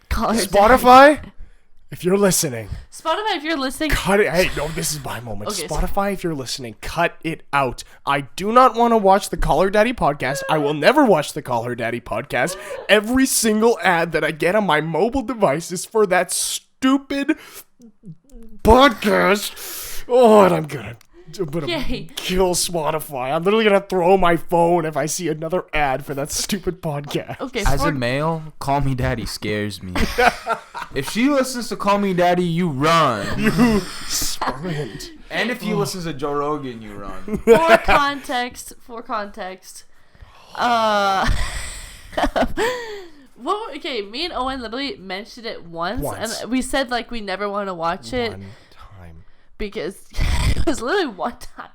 Call her Spotify, if you're listening, Spotify, if you're listening. cut it. Hey, no, this is my moment. Okay, Spotify, if you're listening, cut it out. I do not want to watch the Call Her Daddy podcast. I will never watch the Call Her Daddy podcast. Every single ad that I get on my mobile device is for that stupid podcast. Oh, and I'm gonna Yay. kill Spotify. I'm literally gonna throw my phone if I see another ad for that stupid podcast. Okay. As a male, Call Me Daddy scares me. If she listens to Call Me Daddy, you run. Sprint. And if you listen to Joe Rogan, you run. For context. Well, okay, me and Owen literally mentioned it once. And we said like we never want to watch it One time. because it was literally one time,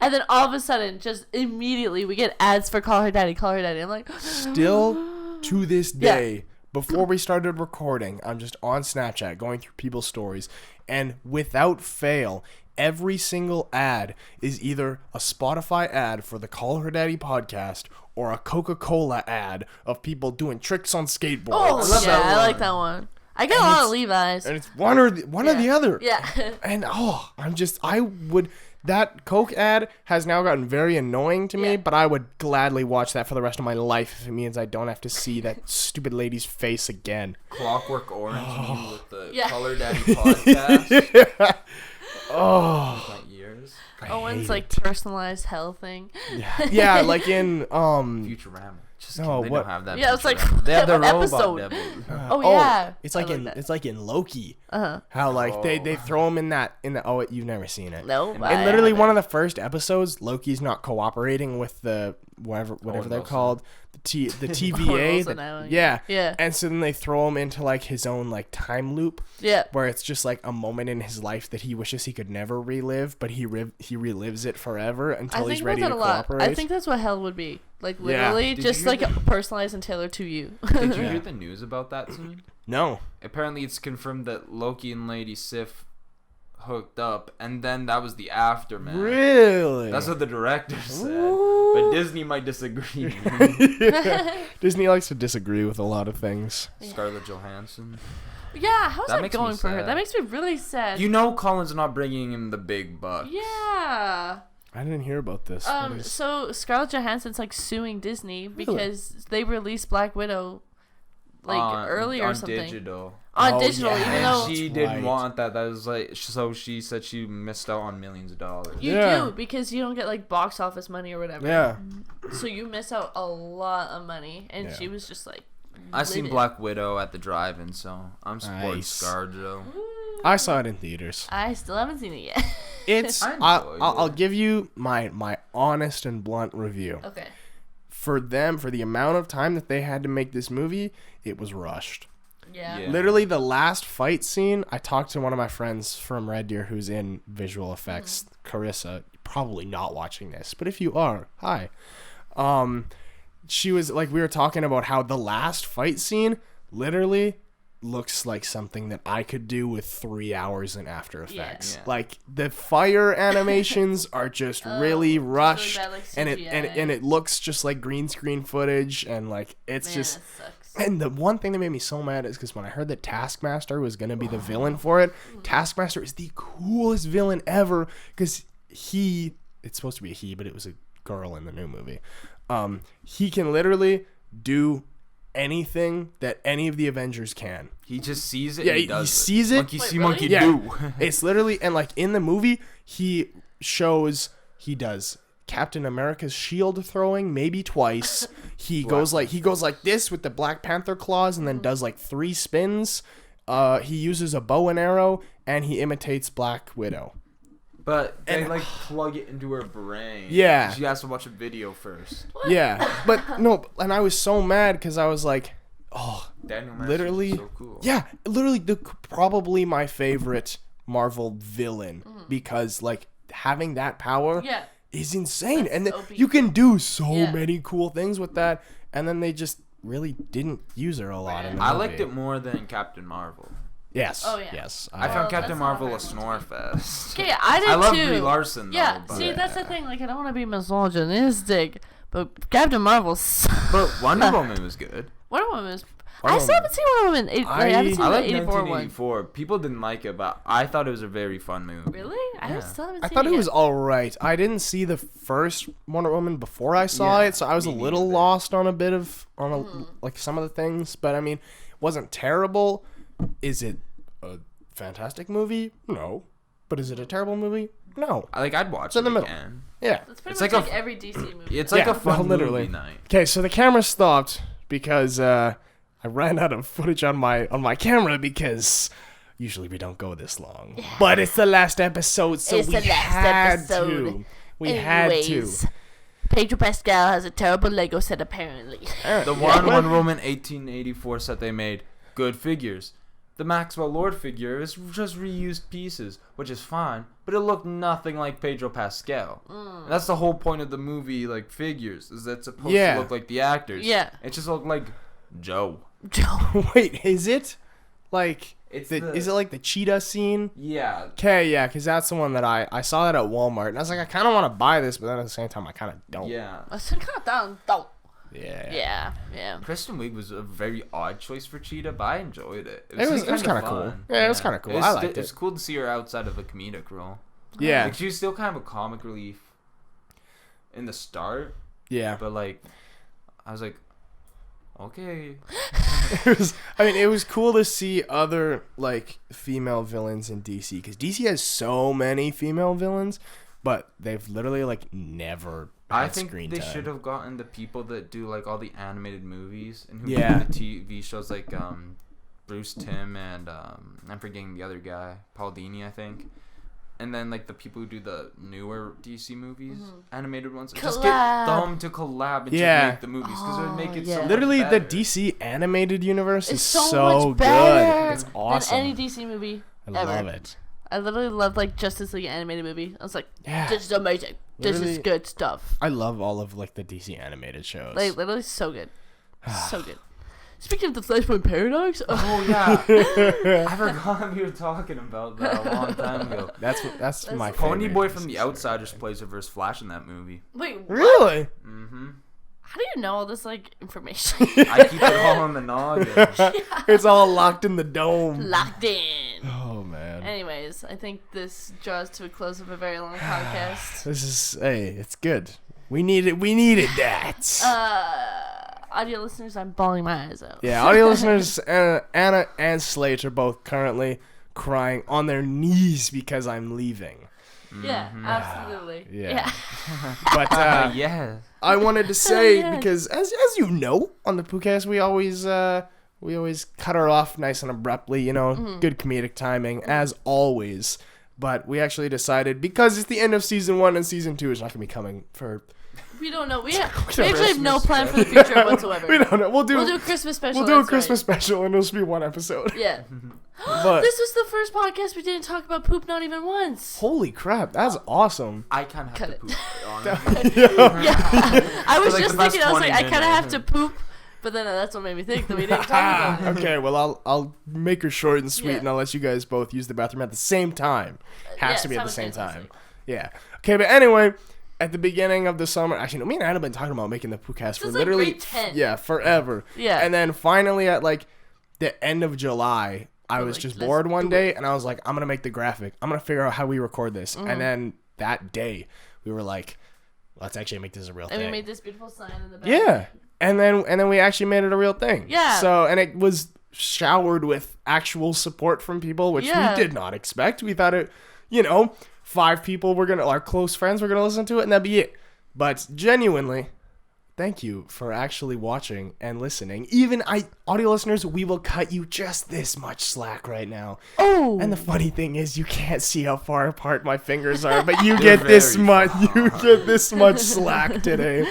and then all of a sudden, just immediately, we get ads for Call Her Daddy. I'm like, Still to this day, before we started recording, I'm just on Snapchat going through people's stories, and without fail, every single ad is either a Spotify ad for the Call Her Daddy podcast or a Coca-Cola ad of people doing tricks on skateboards. oh yeah, I like that one. I get a lot of Levi's. And it's one or the other. Yeah. And that Coke ad has now gotten very annoying to me, Yeah. but I would gladly watch that for the rest of my life if it means I don't have to see that stupid lady's face again. Clockwork Orange me with the Yeah. Color Daddy podcast. Oh. My ears. Owen's like personalized hell thing. Yeah, like in Futurama. Just No, kidding, they what- don't have that. Yeah, it's like, Futurama. They have the what robot episode? devil. Oh yeah. it's I like that. it's like in Loki. Uh-huh. How like they throw him in the you've never seen it. No. And literally one of the first episodes, Loki's not cooperating with the whatever they're Wilson. called, the Owen TVA. Wilson, I don't- Yeah. Yeah. And so then they throw him into like his own like time loop Yeah. where it's just like a moment in his life that he wishes he could never relive, but he relives it forever until he's ready to cooperate. I think that's what hell would be. Like Yeah. literally, Did just you like hear personalized and tailored to you. Did you hear the news about that soon? No. Apparently, it's confirmed that Loki and Lady Sif hooked up, and then that was the aftermath. Really? That's what the director said. Ooh. But Disney might disagree. Disney likes to disagree with a lot of things. Scarlett Johansson. Yeah, how's That that, makes me going for her? sad. That makes me really sad. You know Colin's not bringing him the big bucks. Yeah. I didn't hear about this. What is- So Scarlett Johansson's like suing Disney because they released Black Widow like early or on something. digital. On Oh, digital, yeah. even And though she Right. didn't want that. That was like, so she said she missed out on millions of dollars. you Yeah. do because you don't get like box office money or whatever. Yeah. So you miss out a lot of money, and Yeah. she was just like. I seen livid. Black Widow at the drive-in, so I'm supporting Nice. ScarJo. I saw it in theaters. I still haven't seen it yet. It's I enjoyed I'll it. give you my honest and blunt review. Okay. For the amount of time that they had to make this movie, it was rushed. Yeah. Yeah. Literally the last fight scene, I talked to one of my friends from Red Deer who's in visual effects, Carissa, probably not watching this, but if you are, hi. She was like, we were talking about how the last fight scene literally looks like something that I could do with 3 hours in After Effects. Yeah. Like the fire animations are just really rushed, bad, like, and CGI. it looks just like green screen footage, and like it's Man, just. that sucks. And the one thing that made me so mad is because when I heard that Taskmaster was going to be the villain for it, Taskmaster is the coolest villain ever because it's supposed to be a he, but it was a girl in the new movie. He can literally do anything that any of the Avengers can. He just sees it. Yeah, and he does sees it. Monkey Wait, see, really? monkey Yeah. do. It's literally, and like in the movie, he shows he does Captain America's shield throwing, maybe twice. He goes like this with the Black Panther claws and then does like 3 spins. He uses a bow and arrow and he imitates Black Widow. But they like plug it into her brain. Yeah. She has to watch a video first. What? Yeah, but no, and I was so mad because I was like, oh, Daniel Manson literally, is so cool. yeah, literally probably my favorite Marvel villain because like having that power is insane, That's and OP. you can do so many cool things with that, and then they just really didn't use her a lot in the I movie. liked it more than Captain Marvel. Yes. Oh, yeah. Yes. I found Captain that's Marvel not a very snore fest. Okay, I did I love too. Brie Larson though. Yeah, but, see, that's the thing. Like, I don't want to be misogynistic, but Captain Marvel. but Wonder Woman was good. Wonder Woman is. Wonder I still haven't seen Wonder Woman. I haven't seen I the like 84 one. 1984. People didn't like it, but I thought it was a very fun movie. Really? Yeah. I still haven't I seen thought it yet. was alright. I didn't see the first Wonder Woman before I saw Yeah, it, so I was a me little neither. lost on like some of the things. But I mean, it wasn't terrible. Is it a fantastic movie? No. But is it a terrible movie? No. I'd watch It's in it the middle. again. Yeah. It's pretty It's much like like a- every DC movie. It's like Yeah, a fun literally. movie night. Okay, so the camera stopped because I ran out of footage on my camera because usually we don't go this long. Yeah. But it's the last episode, so It's we the last had episode. to. We had to. Anyways, Pedro Pascal has a terrible Lego set apparently. The one Wonder Woman 1884 set they made, good figures. The Maxwell Lord figure is just reused pieces, which is fine, but it looked nothing like Pedro Pascal. And that's the whole point of the movie, like figures, is that it's supposed to look like the actors. Yeah. It just looked like Joe. Joe. Wait, is it like It's is it like the cheetah scene? Yeah. Okay, yeah, because that's the one that I saw that at Walmart, and I was like, I kind of want to buy this, but then at the same time, I kind of don't. Yeah. I said, "God damn, don't." Yeah. Yeah. Kristen Wiig was a very odd choice for Cheetah, but I enjoyed it. It was kinda kind of cool. fun. Yeah, it was kind of cool. I liked It's it. cool to see her outside of a comedic role. Yeah, Like, she was still kind of a comic relief in the start, yeah. but like, I was like, okay. It was cool to see other like female villains in DC because DC has so many female villains, but they've literally like never I had think screen they time. should have gotten the people that do like all the animated movies and who Yeah. do the TV shows, like Bruce Timm and I'm forgetting the other guy, Paul Dini, I think. And then like the people who do the newer DC movies, animated ones, just get Collab. them to collab and Yeah. just make the movies because it would make it yeah. so much Literally, the better. DC animated universe It's is so, so much better good. It's awesome. than any DC movie I ever. love it. I literally loved like Justice League animated movie. I was like, Yeah. this is amazing. This is Literally- good stuff. I love all of like the DC animated shows. Like literally so good, so good. Speaking of the Flashpoint Paradox, Oh yeah, I forgot we were talking about that a long time ago. that's my Pony favorite Boy from DC The story. Outsiders plays Reverse Flash in that movie. wait, what? Really? Mm-hmm. How do you know all this like information? I keep it all on the noggin. It's all locked in the dome. Locked in. Oh man. Anyways, I think this draws to a close of a very long podcast. This is it's good. We needed that. Audio listeners, I'm bawling my eyes out. Yeah, audio listeners, Anna and Slayte are both currently crying on their knees because I'm leaving. Yeah, absolutely. Yeah. But Yeah. I wanted to say Yeah. because as you know on the Poocast we always cut her off nice and abruptly, you know, good comedic timing as always. But we actually decided because it's the end of season 1 and season 2 is not gonna be coming for. We don't know. We actually don't have no Christmas plan for the future whatsoever. We don't know. We'll do a Christmas special. We'll do a that's Christmas right. special and it'll just be one episode. Yeah. But This was the first podcast we didn't talk about poop not even once. holy crap, that's awesome. I kind of Cut have it. to poop. Honestly. Yeah. I was For, like, just the best thinking, I was like, 20 I kind of have to minutes. poop, but then that's what made me think that we didn't talk about it. Okay, well I'll make her short and sweet Yeah. and I'll let you guys both use the bathroom at the same time. Has yeah, to be at the same time. simultaneously. Yeah. Okay, but anyway, at the beginning of the summer, actually, no, me and Anna have been talking about making the Poocast for Since, like, literally, grade 10. yeah, forever. Yeah. And then finally at like the end of July, I We're was like, just let's bored one do day, and I was like, I'm gonna make the graphic. I'm gonna figure out how we record this. Mm-hmm. And then that day, we were like, let's actually make this a real And thing. we made this beautiful sign in the back. Yeah. And then we actually made it a real thing. Yeah. So, and it was showered with actual support from people, which Yeah. we did not expect. We thought it, 5 people our close friends were gonna listen to it, and that'd be it. But genuinely, thank you for actually watching and listening. Even audio listeners, we will cut you just this much slack right now. Oh. And the funny thing is, you can't see how far apart my fingers are, but you get this much. You get this much slack today.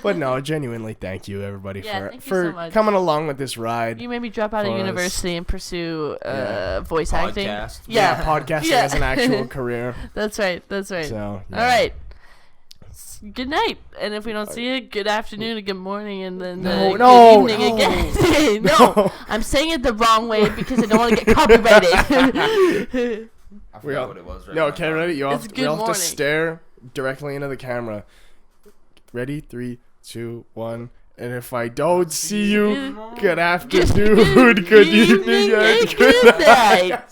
But no, genuinely, thank you everybody thank you for so much. coming along with this ride. You made me drop out of for us. university and pursue voice acting. Podcast. Yeah, Podcasting as an actual career. That's right. So, yeah. All right. Good night, and if we don't see you, good afternoon and good morning, and then good evening again. No, I'm saying it the wrong way because I don't want to get copyrighted. I forgot what it was. No, okay, ready? You all have to morning. stare directly into the camera. Ready? 3, 2, 1. And if I don't see you, good afternoon, good evening, and good night.